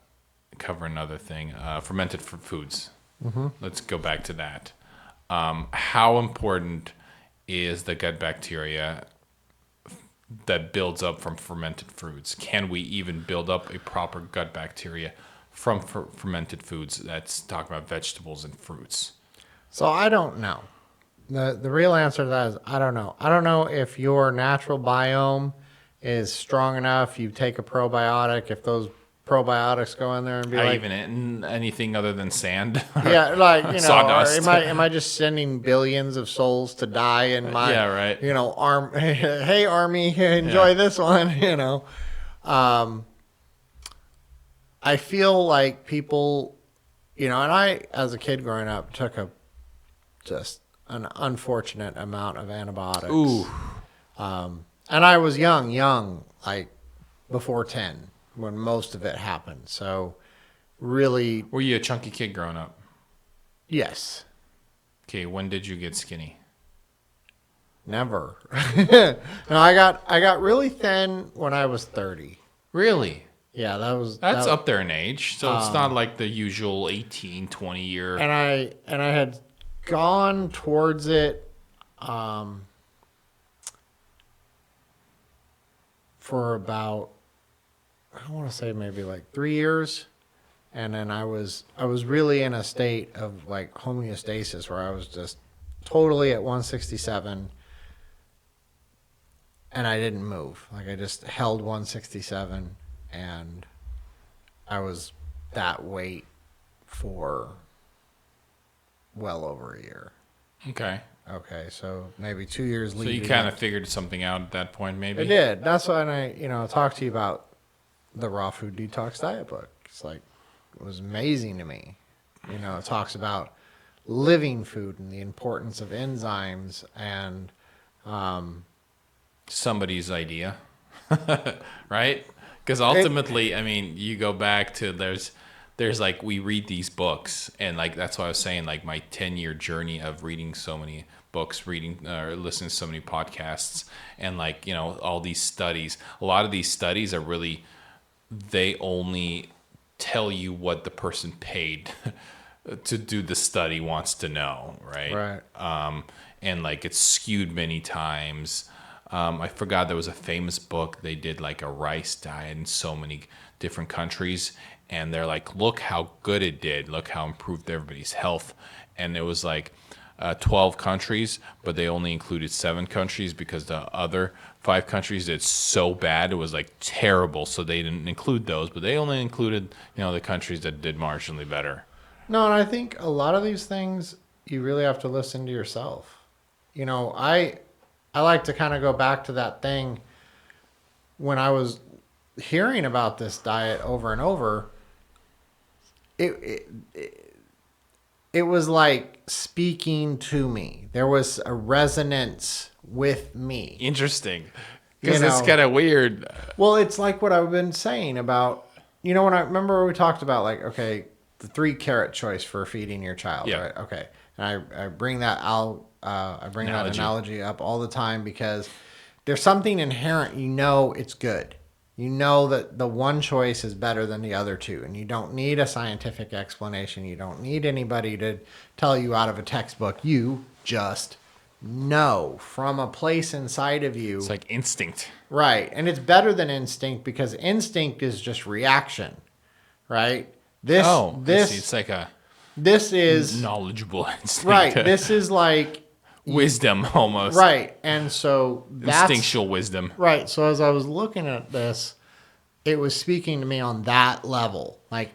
cover another thing, fermented foods. Mm-hmm. Let's go back to that. How important is the gut bacteria that builds up from fermented foods? Can we even build up a proper gut bacteria from fermented foods? That's talking about vegetables and fruits. So I don't know. The real answer to that is I don't know. I don't know if your natural biome is strong enough. You take a probiotic, if those probiotics go in there and be I like, even eaten anything other than sand. yeah, like Sawdust. or am I just sending billions of souls to die in my Yeah, right. Arm? Hey, army, enjoy this one. I feel like people, and I, as a kid growing up, took just an unfortunate amount of antibiotics. Ooh. And I was young, like before 10, when most of it happened. So really. Were you a chunky kid growing up? Yes. Okay, when did you get skinny? Never. No, I got really thin when I was 30. Really? Yeah, That's up there in age. So it's not like the usual 18, 20 year. And I had gone towards it for about, I want to say maybe like 3 years. And then I was really in a state of like homeostasis where I was just totally at 167 and I didn't move. Like I just held 167 and I was that weight for well over a year. Okay. Okay, so maybe 2 years So leading you kind up. of figured something out at that point, maybe? I did. That's why I talked to you about the raw food detox diet book. It's like, it was amazing to me. It talks about living food and the importance of enzymes and Somebody's idea, right? Because ultimately, I mean, you go back to there's there's like, we read these books, and like that's why I was saying, like, my 10-year journey of reading so many books, reading or listening to so many podcasts, and like, you know, all these studies. A lot of these studies are really, they only tell you what the person paid to do the study wants to know, right? Right. And like, it's skewed many times. I forgot, there was a famous book. They did like a rice diet in so many different countries, and they're like, look how good it did. Look how improved everybody's health. And it was like 12 countries, but they only included 7 countries because the other 5 countries did so bad. It was like terrible. So they didn't include those, but they only included, you know, the countries that did marginally better. No, and I think a lot of these things you really have to listen to yourself. You know, I like to kind of go back to that thing when I was hearing about this diet over and over. It was like speaking to me. There was a resonance with me. Interesting. Because You it's know, kind of weird. well, it's like what I've been saying about, you know, when I remember we talked about, like, okay, the 3 carrot choice for feeding your child, Yeah. right? Okay. And I bring that out, I bring that analogy up all the time because there's something inherent, you know, it's good. You know that the one choice is better than the other 2, and you don't need a scientific explanation. You don't need anybody to tell you out of a textbook. You just know from a place inside of you. It's like instinct. Right. And it's better than instinct because instinct is just reaction, right? This I see. It's like a this is knowledgeable instinct. right. This is like wisdom almost. right. And so that's Instinctual wisdom. right. So as I was looking at this, it was speaking to me on that level. Like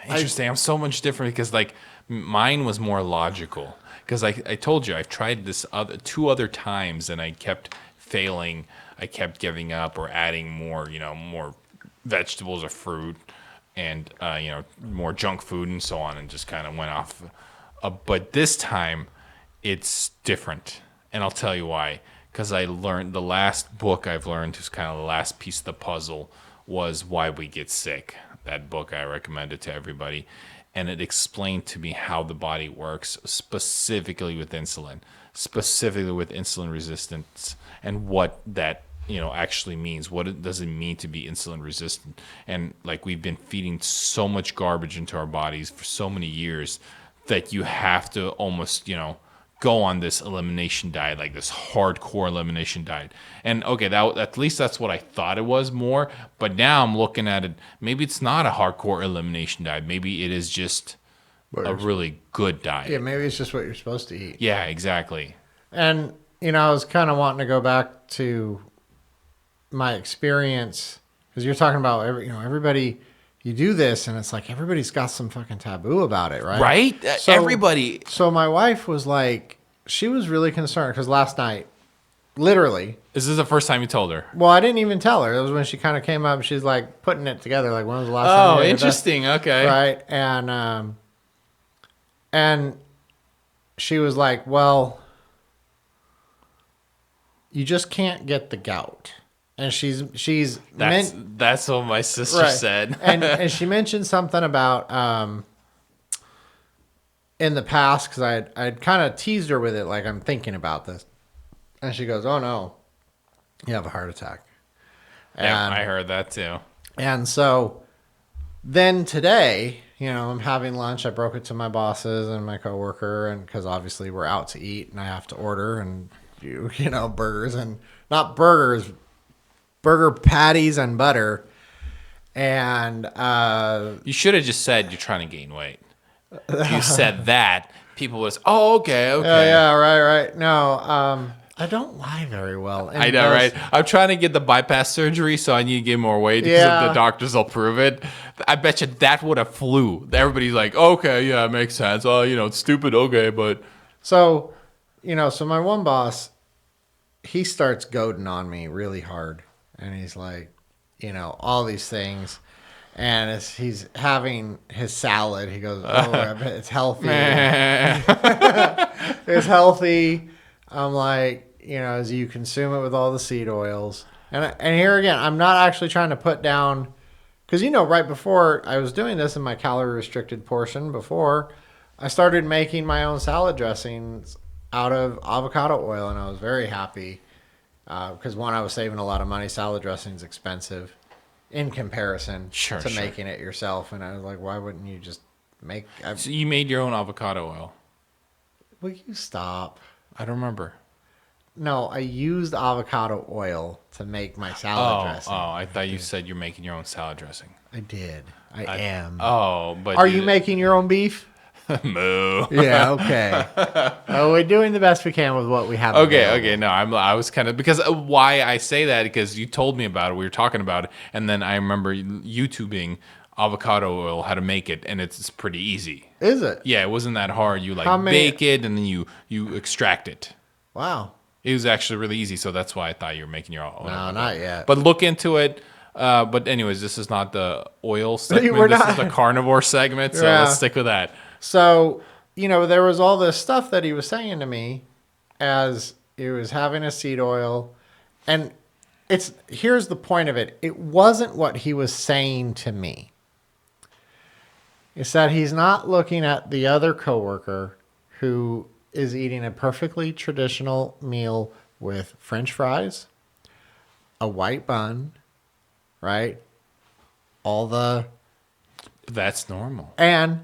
Interesting. I'm so much different because like mine was more logical. Because I told you I've tried this 2 other times and I kept failing. I kept giving up or adding more, you know, more vegetables or fruit and you know, more junk food and so on, and just kind of went off. But this time it's different, and I'll tell you why. Because I learned, the last book I've learned is kind of the last piece of the puzzle was Why We Get Sick. That book I recommended to everybody. And it explained to me how the body works, specifically with insulin resistance, and what that, you know, actually means. Does it mean to be insulin resistant? And like, we've been feeding so much garbage into our bodies for so many years that you have to almost, you know, go on this elimination diet, like this hardcore elimination diet. And okay, that at least that's what I thought it was more. But now I'm looking at it, maybe it's not a hardcore elimination diet. Maybe it is just a really good diet. yeah, maybe it's just what you're supposed to eat. Yeah, exactly. And you know, I was kind of wanting to go back to my experience because you're talking about everybody. You do this, and it's like everybody's got some fucking taboo about it, right? Right? So- Everybody. So my wife was like, she was really concerned because last night, literally, Is this the first time you told her? well, I didn't even tell her. It was when she kind of came up. She's like putting it together, like, when was the last time? Oh, you did this? interesting. Okay. Right? And she was like, well, you just can't get the gout. And she's That's what my sister right. said. and she mentioned something about in the past, because I'd kind of teased her with it, like, I'm thinking about this, and she goes, "Oh no, you have a heart attack." Yeah, And, I heard that too. and so then today, you know, I'm having lunch. I broke it to my bosses and my coworker, and because obviously we're out to eat, and I have to order and you know, burgers, and not burgers, burger patties and butter. And You should have just said you're trying to gain weight. If you said that, people was, oh, okay. yeah, right. No, I don't lie very well. And I know, right? I'm trying to get the bypass surgery, so I need to gain more weight because Yeah. the doctors will prove it. I bet you that would have flew. Everybody's like, okay, yeah, it makes sense. Oh, you know, it's stupid, okay, but So, you know, so my one boss, he starts goading on me really hard. And he's like, you know, all these things. And as he's having his salad, he goes, "Oh, I bet it's healthy." It's healthy. I'm like, you know, as you consume it with all the seed oils. And here again, I'm not actually trying to put down Because, right before I was doing this in my calorie restricted portion, before I started making my own salad dressings out of avocado oil, and I was very happy because, one, I was saving a lot of money. Salad dressing's expensive in comparison Sure, to sure. making it yourself. And I was like, why wouldn't you just make... So you made your own avocado oil. Will you stop? I don't remember. No, I used avocado oil to make my salad dressing. Oh, I thought you said you're making your own salad dressing. I did. I am. Oh, but Are you making your own beef? Moo. Yeah, okay. Oh, we're doing the best we can with what we have. Okay, available. okay. No, I was kind of because why I say that because you told me about it. We were talking about it, and then I remember YouTubing avocado oil how to make it, and it's pretty easy. Is it? Yeah, it wasn't that hard. You How many- bake it, and then you extract it. Wow. It was actually really easy, so that's why I thought you were making your own. No, not yet. But look into it. But anyways, this is not the oil segment. We're This not. is the carnivore segment, so Yeah. let's stick with that. So, there was all this stuff that he was saying to me as he was having a seed oil. And here's the point of it. It wasn't what he was saying to me. It's that he's not looking at the other coworker who is eating a perfectly traditional meal with French fries, a white bun, right? That's normal. And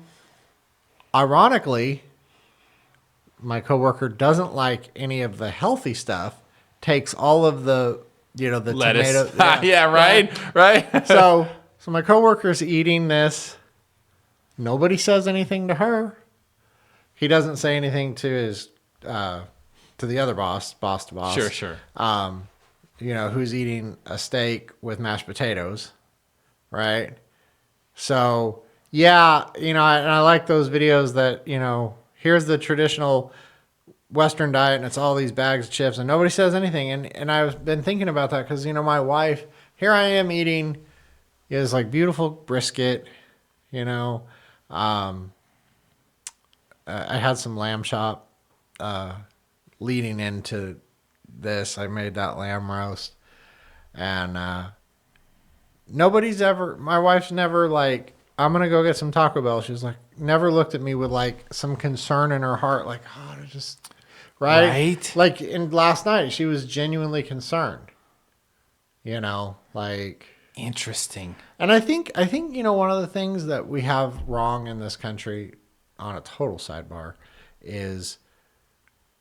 ironically, my coworker doesn't like any of the healthy stuff, takes all of the, the Lettuce. tomato. Yeah, right, right. So my coworker's eating this. Nobody says anything to her. He doesn't say anything to his, to the other boss to boss. Sure. Who's eating a steak with mashed potatoes, right? So, yeah, and I like those videos that, here's the traditional Western diet and it's all these bags of chips and nobody says anything. And I've been thinking about that because, my wife, here I am eating this like beautiful brisket, I had some lamb chop leading into this. I made that lamb roast. And my wife's never like, I'm going to go get some Taco Bell. She's like, never looked at me with like some concern in her heart. Like, right? Right. Like last night, she was genuinely concerned, like. Interesting. And I think one of the things that we have wrong in this country, on a total sidebar, is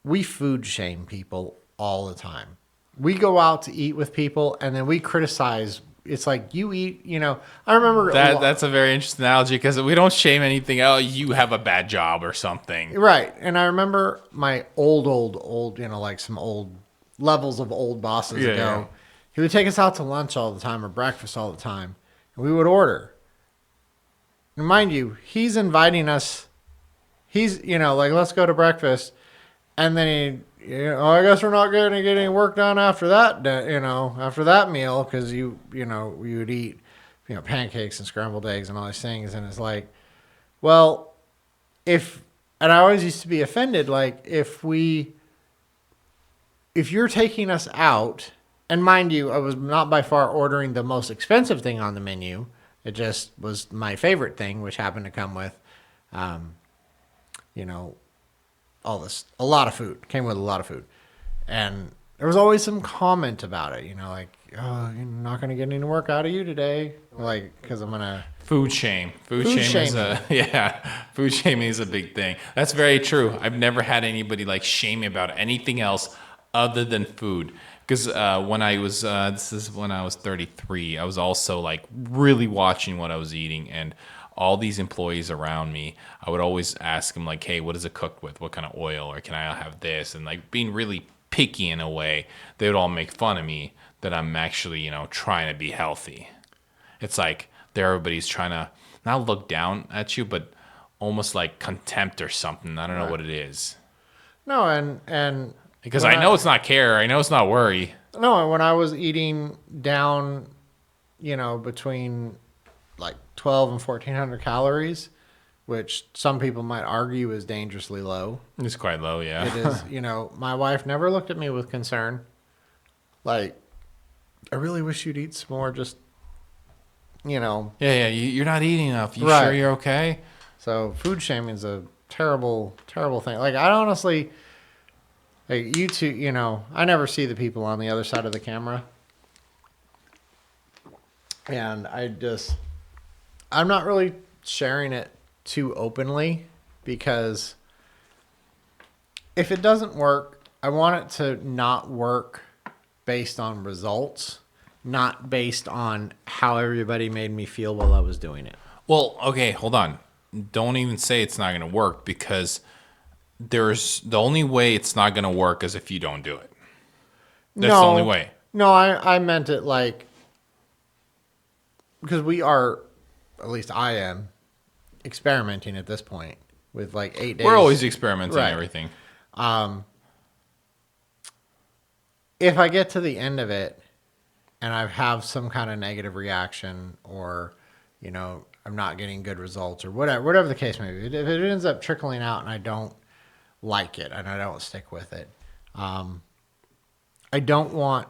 we food shame people all the time. We go out to eat with people and then we criticize. It's like you eat, I remember That's a very interesting analogy because we don't shame anything. Oh, you have a bad job or something. right. And I remember my old, like some old levels of old bosses ago. Yeah. He would take us out to lunch all the time or breakfast all the time, and we would order. And mind you, he's inviting us. He's, like, let's go to breakfast. And then I guess we're not going to get any work done after that, after that meal, because we would eat, pancakes and scrambled eggs and all these things. And it's like, well, and I always used to be offended, like, if you're taking us out. And mind you, I was not by far ordering the most expensive thing on the menu. It just was my favorite thing, which happened to come with, all this, a lot of food. Came with a lot of food. And there was always some comment about it, like, oh, you're not going to get any work out of you today. Like, because I'm going to... Food shame. Food shaming. Food shaming is a big thing. That's very true. I've never had anybody like shame me about anything else other than food. Because when I was, this is when I was 33, I was also like really watching what I was eating, and all these employees around me, I would always ask them like, hey, what is it cooked with? What kind of oil? Or can I have this? And like being really picky in a way, they would all make fun of me that I'm actually, trying to be healthy. It's like everybody's trying to not look down at you, but almost like contempt or something. I don't know what it is. No, and Because I know it's not care. I know it's not worry. No, and when I was eating down, between like 12 and 1,400 calories, which some people might argue is dangerously low. It's quite low, yeah. It is, my wife never looked at me with concern. Like, I really wish you'd eat some more just you know. Yeah. You're not eating enough. You Right. sure you're okay? So food shaming is a terrible, terrible thing. Like I honestly, like you two, you know, I never see the people on the other side of the camera, and I'm not really sharing it too openly because if it doesn't work, I want it to not work based on results, not based on how everybody made me feel while I was doing it. Well, okay, hold on. Don't even say it's not going to work because there's the only way it's not going to work is if you don't do it. That's the only way. No, I meant it like because we are, at least I am, experimenting at this point with like 8 days. We're always experimenting Right. everything. If I get to the end of it and I have some kind of negative reaction or, you know, I'm not getting good results or whatever the case may be, if it ends up trickling out and I don't like it and I don't stick with it, I don't want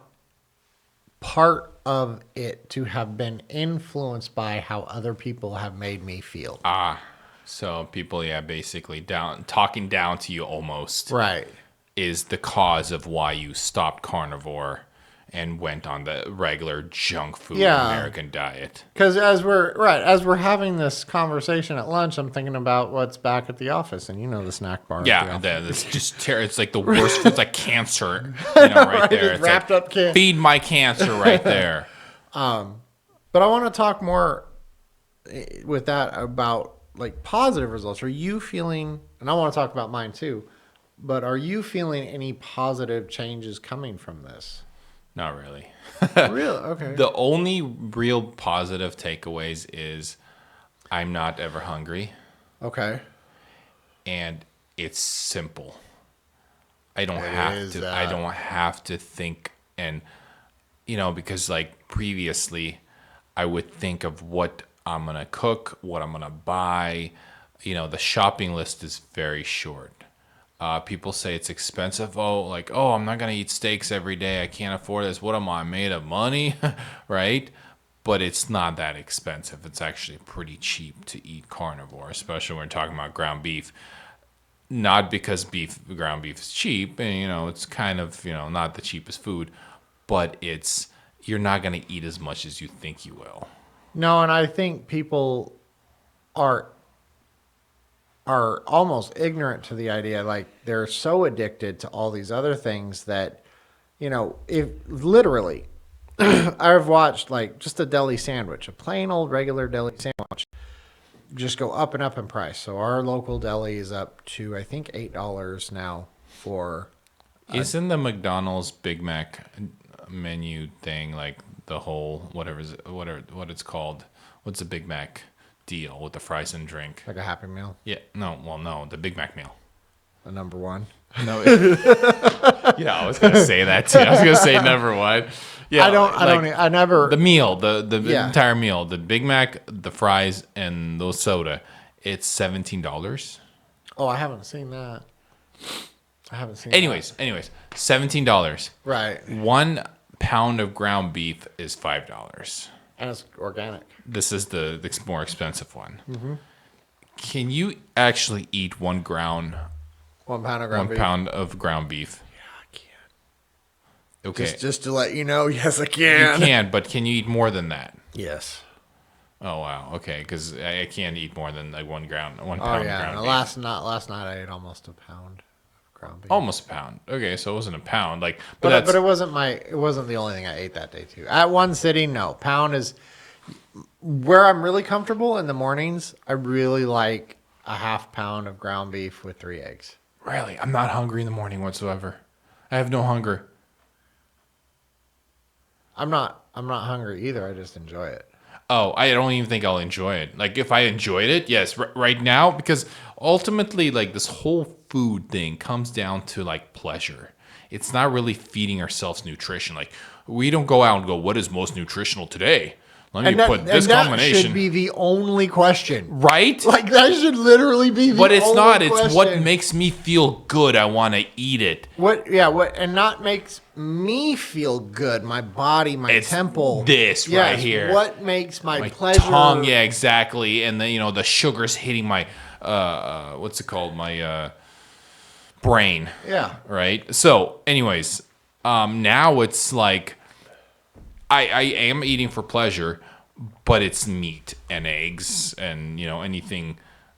part of it to have been influenced by how other people have made me feel. So people, basically talking down to you almost Right. is the cause of why you stopped carnivore and went on the regular junk food American diet. Because as we're having this conversation at lunch, I'm thinking about what's back at the office, and you know the snack bar. Yeah, it's just it's like the worst food. It's like cancer, right there. It's wrapped like, up cancer. feed my cancer right there. But I want to talk more with that about like positive results. Are you feeling? And I want to talk about mine too. But are you feeling any positive changes coming from this? Not really. Really? Okay. The only real positive takeaways is I'm not ever hungry. Okay. And it's simple. I don't I don't have to think, and because like previously I would think of what I'm going to cook, what I'm going to buy. The shopping list is very short. People say it's expensive. I'm not going to eat steaks every day. I can't afford this. What am I, made of money? Right? But it's not that expensive. It's actually pretty cheap to eat carnivore, especially when we're talking about ground beef. Not because ground beef is cheap, and it's kind of, not the cheapest food, but you're not going to eat as much as you think you will. No, and I think people are almost ignorant to the idea. Like they're so addicted to all these other things that, if literally I've watched like just a deli sandwich, a plain old regular deli sandwich, just go up and up in price. So our local deli is up to, I think, $8 now for. Isn't the McDonald's Big Mac menu thing like the whole what it's called? What's a Big Mac deal with the fries and drink? Like a Happy Meal? Yeah. No, the Big Mac meal. The number one? No. I was gonna say that too. I was gonna say number one. Yeah. I never. The meal, the entire meal, the Big Mac, the fries, and the soda. It's $17. Oh, I haven't seen that. Anyways, $17. Right. 1 pound of ground beef is $5. And it's organic. This is the more expensive one. Mm-hmm. Can you actually eat 1 pound of ground beef? Yeah, I can. Okay. Just to let you know, yes, I can. You can, but can you eat more than that? Yes. Oh wow. Okay, because I can't eat more than like 1 pound of ground beef. Last night I ate almost a pound of ground beef. Almost a pound. Okay, so it wasn't a pound. But it wasn't the only thing I ate that day too. At one sitting, no. Pound is where I'm really comfortable in the mornings. I really like a half pound of ground beef with 3 eggs. Really, I'm not hungry in the morning whatsoever. I have no hunger. I'm not hungry either. I just enjoy it. Oh, I don't even think I'll enjoy it. Like if I enjoyed it, yes, right now, because ultimately, like this whole food thing comes down to like pleasure. It's not really feeding ourselves nutrition. Like we don't go out and go, what is most nutritional today? let me put this that combination. should be the only question. Right? Like, that should literally be the But it's only not. question. It's what makes me feel good. I want to eat it. And not makes me feel good, my body, my It's temple. this right here. What makes my, My pleasure. tongue, yeah, exactly. And then, the sugar's hitting my, what's it called? My brain. Yeah. Right? So, anyways, now it's like, I am eating for pleasure, but it's meat and eggs and anything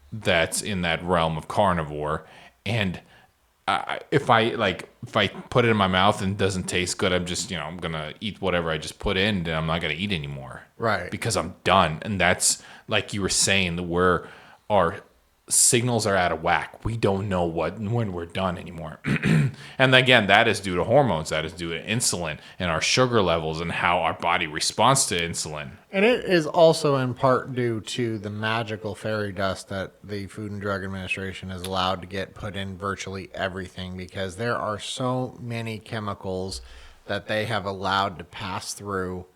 that's in that realm of carnivore. And if I put it in my mouth and it doesn't taste good, I'm just I'm gonna eat whatever I just put in, and I'm not gonna eat anymore, Right? Because I'm done. And that's like you were saying, where our signals are out of whack. We don't know when we're done anymore. And again, that is due to hormones. That is due to insulin and our sugar levels and how our body responds to insulin. And it is also in part due to the magical fairy dust that the Food and Drug Administration is allowed to get put in virtually everything, because there are so many chemicals that they have allowed to pass through.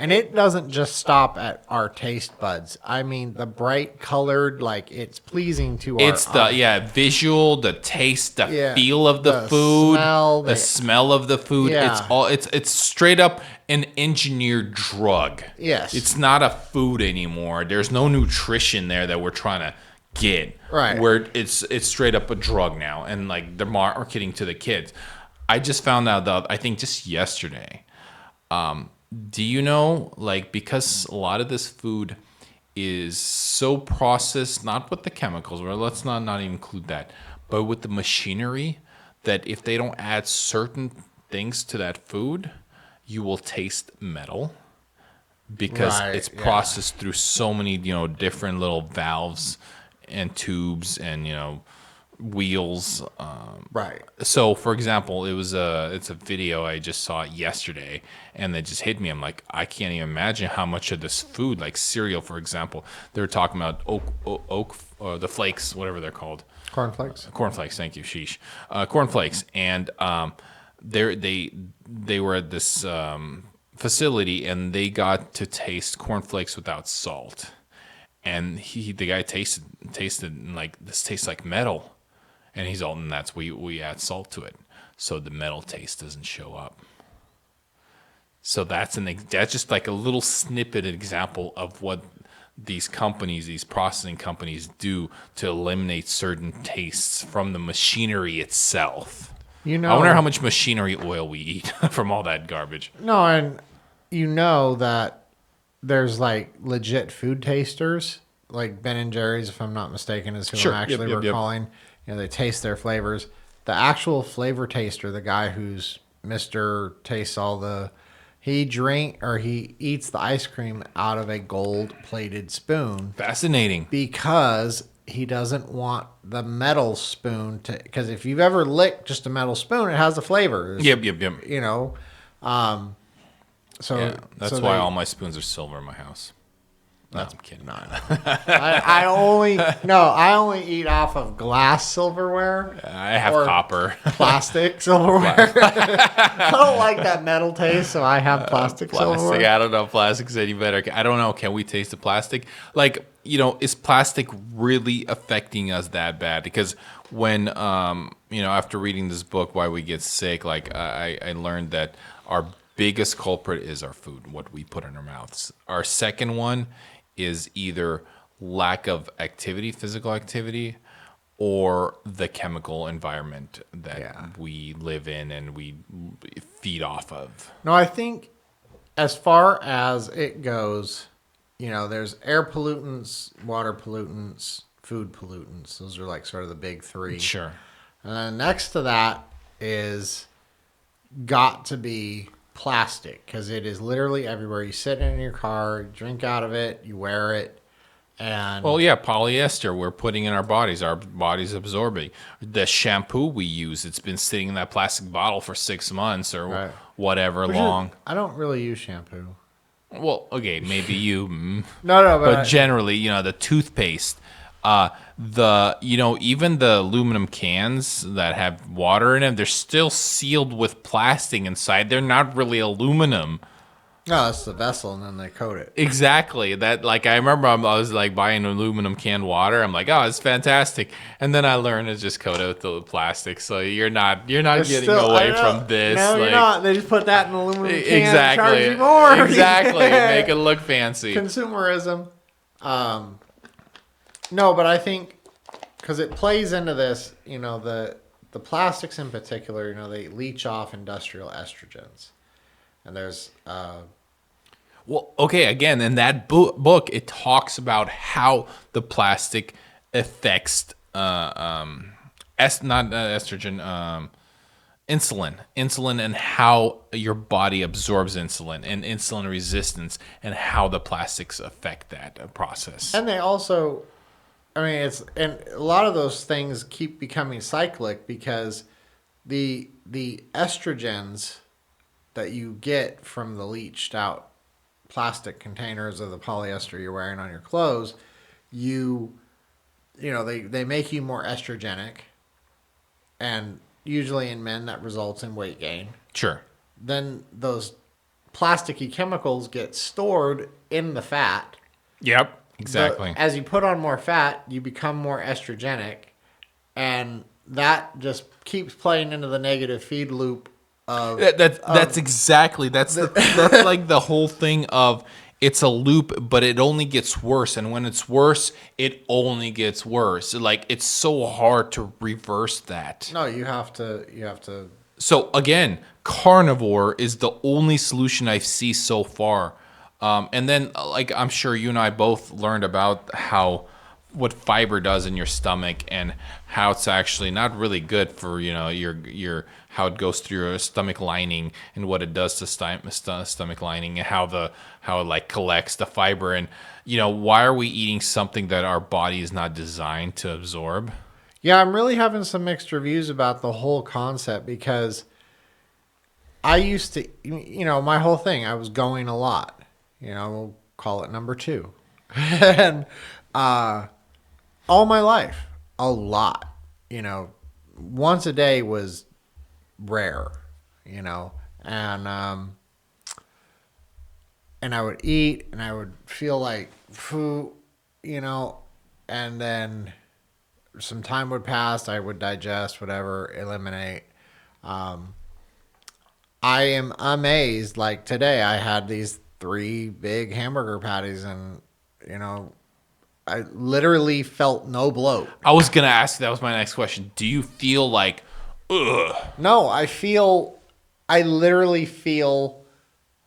And it doesn't just stop at our taste buds. I mean, the bright colored, like, it's pleasing to our It's the visual, the taste, the feel of the food, smell, smell of the food. Yeah. It's straight up an engineered drug. Yes. It's not a food anymore. There's no nutrition there that we're trying to get. Right. Where it's straight up a drug now, and like they're marketing to the kids. I just found out I think just yesterday. Do you know, like, because a lot of this food is so processed, not with the chemicals, or let's not even include that, but with the machinery, that if they don't add certain things to that food, you will taste metal, because it's processed through so many, different little valves and tubes and, wheels. Right. So, for example, it's a video I just saw yesterday, and it just hit me. I'm like, I can't even imagine how much of this food, like cereal, for example, they were talking about the flakes, whatever they're called. Cornflakes. Thank you. Sheesh. Cornflakes. And they were at this facility, and they got to taste cornflakes without salt. And the guy tasted and like, this tastes like metal. And he's all, and that's we add salt to it, so the metal taste doesn't show up. So that's just like a little snippet example of what these processing companies do to eliminate certain tastes from the machinery itself. I wonder how much machinery oil we eat from all that garbage. No, and that there's like legit food tasters, like Ben and Jerry's, if I'm not mistaken, is who Sure. I'm actually recalling. They taste their flavors. The actual flavor taster, the guy who's Mr. Tastes he eats the ice cream out of a gold-plated spoon. Fascinating. Because he doesn't want the metal spoon because if you've ever licked just a metal spoon, it has the flavor. Yep. That's why all my spoons are silver in my house. No, I'm kidding. No. I only eat off of glass silverware. I have copper. Plastic silverware. I don't like that metal taste, so I have plastic silverware. I don't know. Plastic's any better. I don't know. Can we taste the plastic? Like, is plastic really affecting us that bad? Because when, after reading this book, Why We Get Sick, like I learned that our biggest culprit is our food, what we put in our mouths. Our second one is either lack of activity, physical activity, or the chemical environment that we live in and we feed off of. No, I think as far as it goes, there's air pollutants, water pollutants, food pollutants. Those are like sort of the big three. Sure. And then next to that is got to be plastic, because it is literally everywhere. You sit in your car, you drink out of it, you wear it, and polyester we're putting in our bodies absorbing. The shampoo we use, it's been sitting in that plastic bottle for 6 months or whatever long. I don't really use shampoo. Well, okay, maybe you. No, but generally, the toothpaste, even the aluminum cans that have water in them, they're still sealed with plastic inside. They're not really aluminum. No, that's the vessel, and then they coat it. Exactly. That, like, I remember I was like buying aluminum canned water. I'm like, oh, it's fantastic. And then I learned it's just coated with the plastic. So you're not It's getting still- I away know. from this. No, like, you're not. They just put that in an aluminum can exactly. and charge you more. Exactly. Make it look fancy. Consumerism. No, but I think because it plays into this, the plastics in particular, they leach off industrial estrogens, and there's Well, okay, again, in that book, it talks about how the plastic affects not estrogen, insulin, and how your body absorbs insulin and insulin resistance, and how the plastics affect that process. and they also, and a lot of those things keep becoming cyclic because the estrogens that you get from the leached out plastic containers of the polyester you're wearing on your clothes, they make you more estrogenic, and usually in men that results in weight gain. Sure. Then those plasticky chemicals get stored in the fat. Yep. Exactly. As you put on more fat, you become more estrogenic, and that just keeps playing into the negative feed loop of That's exactly that's like the whole thing of it's a loop, but it only gets worse, and when it's worse, it only gets worse. Like, it's so hard to reverse that. No, you have to. So again, carnivore is the only solution I see so far. And then, like, I'm sure you and I both learned about what fiber does in your stomach, and how it's actually not really good for your how it goes through your stomach lining, and what it does to stomach lining, and how it like collects the fiber. And why are we eating something that our body is not designed to absorb? Yeah, I'm really having some mixed reviews about the whole concept because I used to, my whole thing, I was going a lot. We'll call it number 2. And all my life, a lot. Once a day was rare, and I would eat and I would feel like food, and then some time would pass, I would digest, whatever, eliminate. I am amazed. Like today, I had these 3 big hamburger patties, and I literally felt no bloat. I was gonna ask. That was my next question. Do you feel like, ugh? No, I literally feel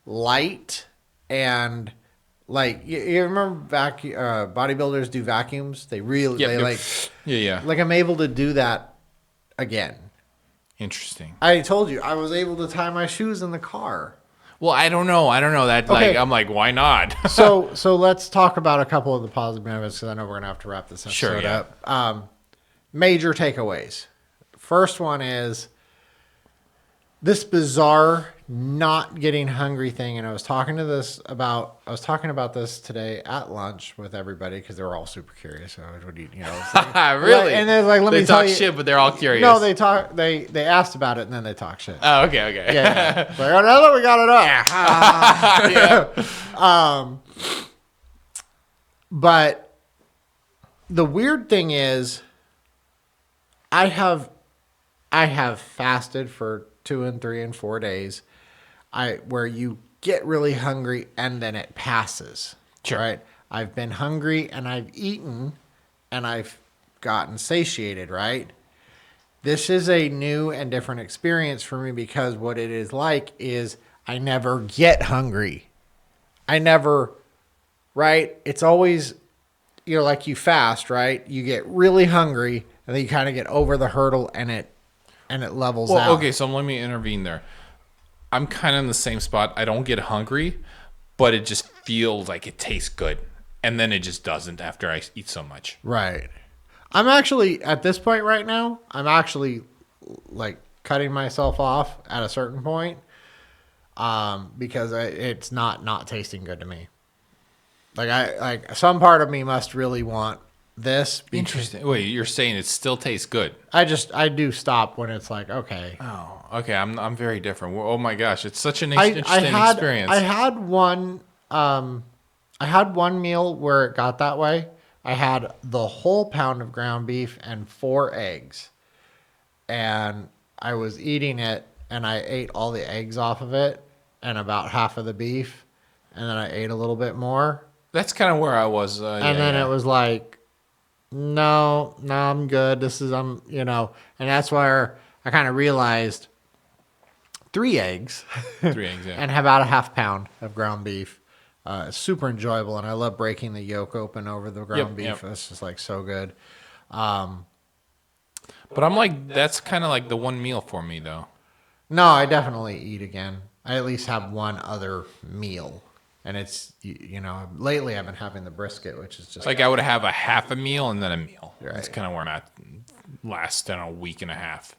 light, and like you remember bodybuilders do vacuums. They really Yeah. like I'm able to do that again. Interesting. I told you I was able to tie my shoes in the car. Well, I don't know that. Okay. Like, I'm like, why not? So let's talk about a couple of the positive benefits, because I know we're gonna have to wrap this episode up. Major takeaways. First one is this bizarre not getting hungry thing, and I was talking about this today at lunch with everybody because they were all super curious. So what do you Really? And they're like, let me tell talk you, shit, but they're all curious. No, they asked about it and then they talk shit. Oh, okay. Yeah. Like, oh, now that we got it up. Yeah. But the weird thing is, I have fasted for 2 and 3 and 4 days, where you get really hungry and then it passes. Sure. Right? I've been hungry and I've eaten and I've gotten satiated, right? This is a new and different experience for me, because what it is like is I never get hungry. Right? It's always, like you fast, right? You get really hungry and then you kind of get over the hurdle and it levels out. Okay, so let me intervene there. I'm kind of in the same spot. I don't get hungry, but it just feels like it tastes good. And then it just doesn't after I eat so much. Right. I'm actually, at this point right now, I'm actually like cutting myself off at a certain point, because it's not tasting good to me. Like some part of me must really want this. Interesting. Wait, you're saying it still tastes good? I do stop when it's like, okay. Oh, okay. I'm very different. Oh my gosh, it's such an I interesting had experience. I had one meal where it got that way. I had the whole pound of ground beef and 4 eggs. And I was eating it and I ate all the eggs off of it and about half of the beef, and then I ate a little bit more. That's kind of where I was. And then it was like, no, I'm good. And that's where I kind of realized 3 eggs 3 eggs, yeah. and about a half pound of ground beef. It's super enjoyable, and I love breaking the yolk open over the ground beef. Yep. It's just like so good. But I'm like, that's kind of like the one meal for me, though. No, I definitely eat again. I at least have one other meal. And it's, lately I've been having the brisket, which is just Like I would have a half a meal and then a meal. Right. That's kind of where I'm at. Last a week and a half.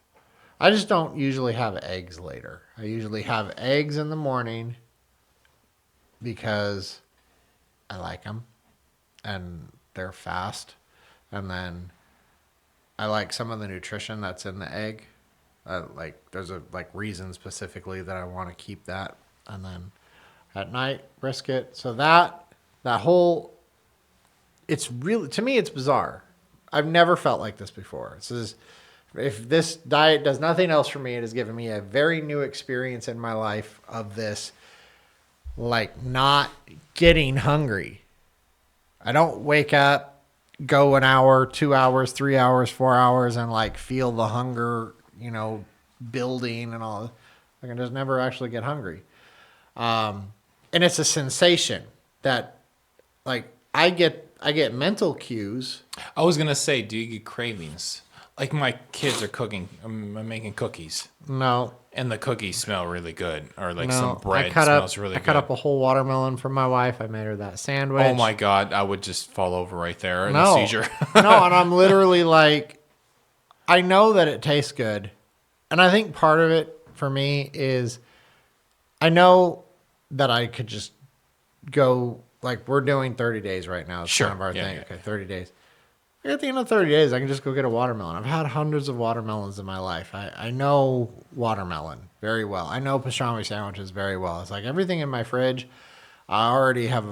I just don't usually have eggs later. I usually have eggs in the morning because I like them and they're fast. And then I like some of the nutrition that's in the egg. There's a reason specifically that I want to keep that. And then at night, brisket. So that whole, it's really, to me, it's bizarre. I've never felt like this before. If this diet does nothing else for me, it has given me a very new experience in my life of this, not getting hungry. I don't wake up, go an hour, 2 hours, 3 hours, 4 hours, and feel the hunger, building and all. I can just never actually get hungry. And it's a sensation that, I get mental cues. I was gonna say, do you get cravings? Like my kids are cooking. I'm making cookies, No, and the cookies smell really good, or no. some bread smells really I good. cut up a whole watermelon for my wife. I made her that sandwich. Oh my god, I would just fall over right there in a No, seizure. no, and I'm literally I know that it tastes good, and I think part of it for me is I know that I could just go we're doing 30 days right now. It's Sure. kind of our Yeah, thing. yeah. Okay, 30 days. At the end of 30 days, I can just go get a watermelon. I've had hundreds of watermelons in my life. I know watermelon very well. I know pastrami sandwiches very well. It's like everything in my fridge, I already have,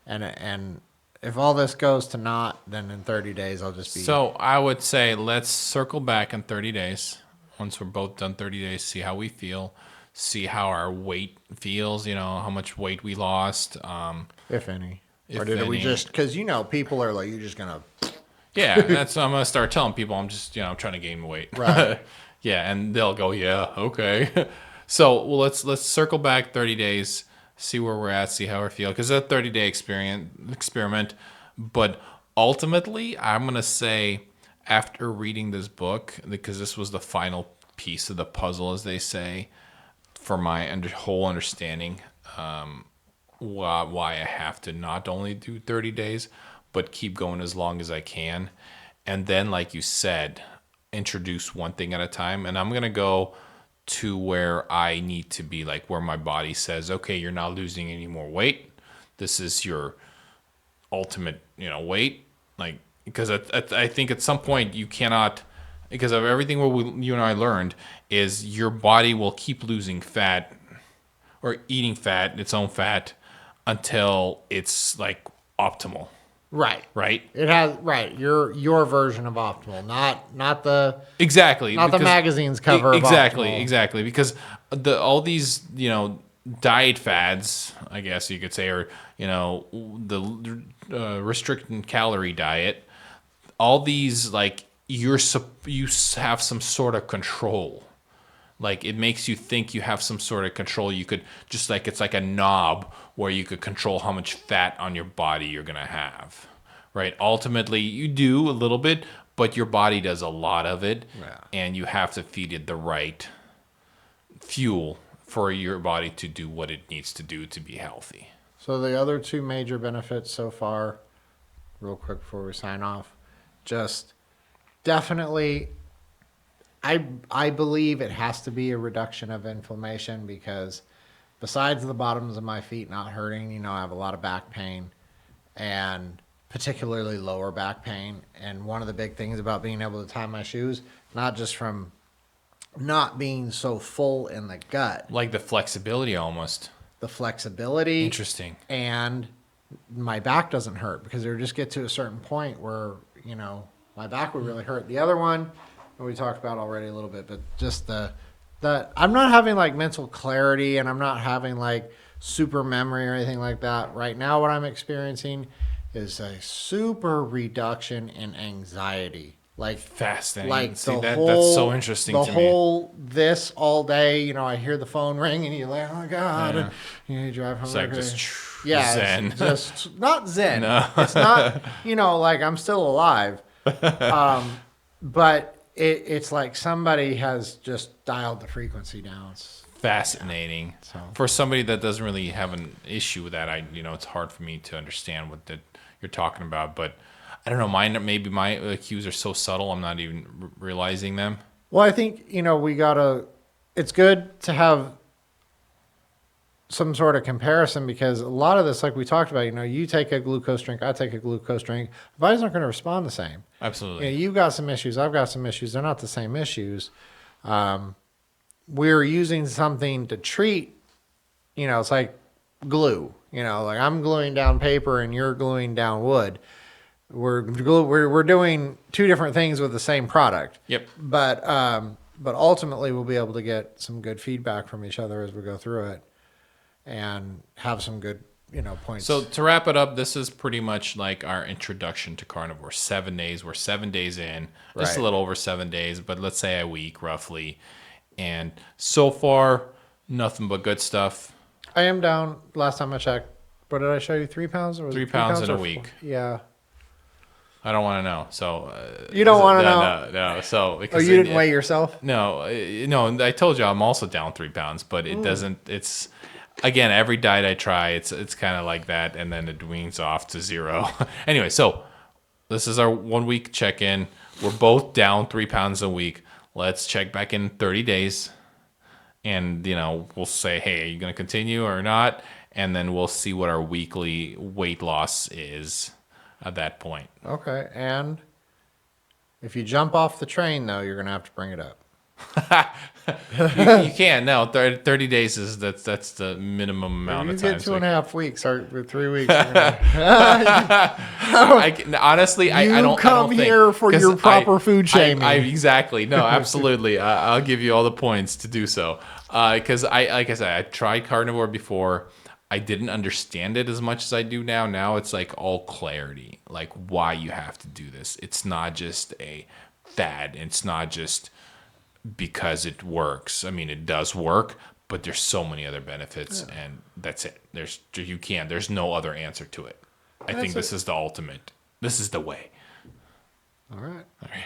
and if all this goes to naught, then in 30 days, I'll just be. So I would say let's circle back in 30 days. Once we're both done 30 days, see how we feel, see how our weight feels, how much weight we lost. If any. If Or did we any. just, because, people are you're just going to. Yeah, I'm going to start telling people I'm just, trying to gain weight. Right. Yeah, and they'll go, yeah, okay. So let's circle back 30 days, see where we're at, see how we feel. Because it's a 30-day experiment. But ultimately, I'm going to say after reading this book, because this was the final piece of the puzzle, as they say, for my whole understanding, why I have to not only do 30 days, but keep going as long as I can. And then, like you said, introduce one thing at a time. And I'm going to go to where I need to be, where my body says, okay, you're not losing any more weight. This is your ultimate, weight. Because I think at some point you cannot, because of everything you and I learned, is your body will keep losing fat or eating fat, its own fat, until it's optimal. Right. Right. It has your version of optimal, not the Exactly. not the magazine's cover. Exactly. Of optimal. Exactly. Because all these diet fads, I guess you could say, or the restricted calorie diet, all these you have some sort of control. It makes you think you have some sort of control. You could just it's like a knob where you could control how much fat on your body you're going to have, right? Ultimately, you do a little bit, but your body does a lot of it, Yeah. and you have to feed it the right fuel for your body to do what it needs to do to be healthy. So the other 2 major benefits so far, real quick before we sign off, just definitely I believe it has to be a reduction of inflammation because besides the bottoms of my feet not hurting, I have a lot of back pain. And particularly lower back pain. And one of the big things about being able to tie my shoes, not just from not being so full in the gut, Like the flexibility almost. the flexibility. Interesting. And my back doesn't hurt because there just get to a certain point where, my back would really hurt. The other one, we talked about already a little bit, but just the I'm not having like mental clarity and I'm not having like super memory or anything like that. Right now, what I'm experiencing is a super reduction in anxiety. Like Fascinating. Like See, the that's whole, so interesting the to me. whole this all day. I hear the phone ring and you're like, oh my god, Yeah. and you drive home. It's like okay. just Yeah, zen. it's just not zen. No. It's not, like I'm still alive. But it's like somebody has just dialed the frequency down. Fascinating. So- For somebody that doesn't really have an issue with that, it's hard for me to understand what you're talking about. But I don't know. Maybe my cues are so subtle, I'm not even realizing them. Well, I think, it's good to have some sort of comparison because a lot of this, like we talked about, you take a glucose drink, I take a glucose drink. Bodies aren't going to respond the same. Absolutely. You've got some issues. I've got some issues. They're not the same issues. We're using something to treat, it's like glue, like I'm gluing down paper and you're gluing down wood. We're doing two different things with the same product. Yep. But ultimately we'll be able to get some good feedback from each other as we go through it and have some good, points. So to wrap it up, this is pretty much like our introduction to carnivore. 7 days. We're 7 days in. Just Right. a little over 7 days, but let's say a week roughly. And so far, nothing but good stuff. I am down. Last time I checked, what did I show you? 3 pounds? Or was 3 it pounds in a or week. 4? Yeah. I don't want to know. So You don't want to know? No. So Oh, because you didn't weigh yourself? No. I told you I'm also down 3 pounds, but it doesn't. It's again every diet I try, it's kind of like that, and then it weans off to 0. Anyway, so this is our 1 week check in. We're both down 3 pounds a week. Let's check back in 30 days, and we'll say, hey, are you going to continue or not? And then we'll see what our weekly weight loss is at that point. Okay. And if you jump off the train, though, you're going to have to bring it up. You can't. No, 30 days is that's the minimum amount You of time. get 2.5 weeks or 3 weeks. Honestly, I You don't. come I don't think, here for 'cause your proper food shaming. Exactly. No, absolutely. I'll give you all the points to do so. Because like I said, I tried carnivore before. I didn't understand it as much as I do now. Now it's like all clarity, like why you have to do this. It's not just a fad. It's not just because it works. I mean, it does work, but there's so many other benefits, and that's it. There's no other answer to it. I think this is the ultimate. This is the way. All right. All right.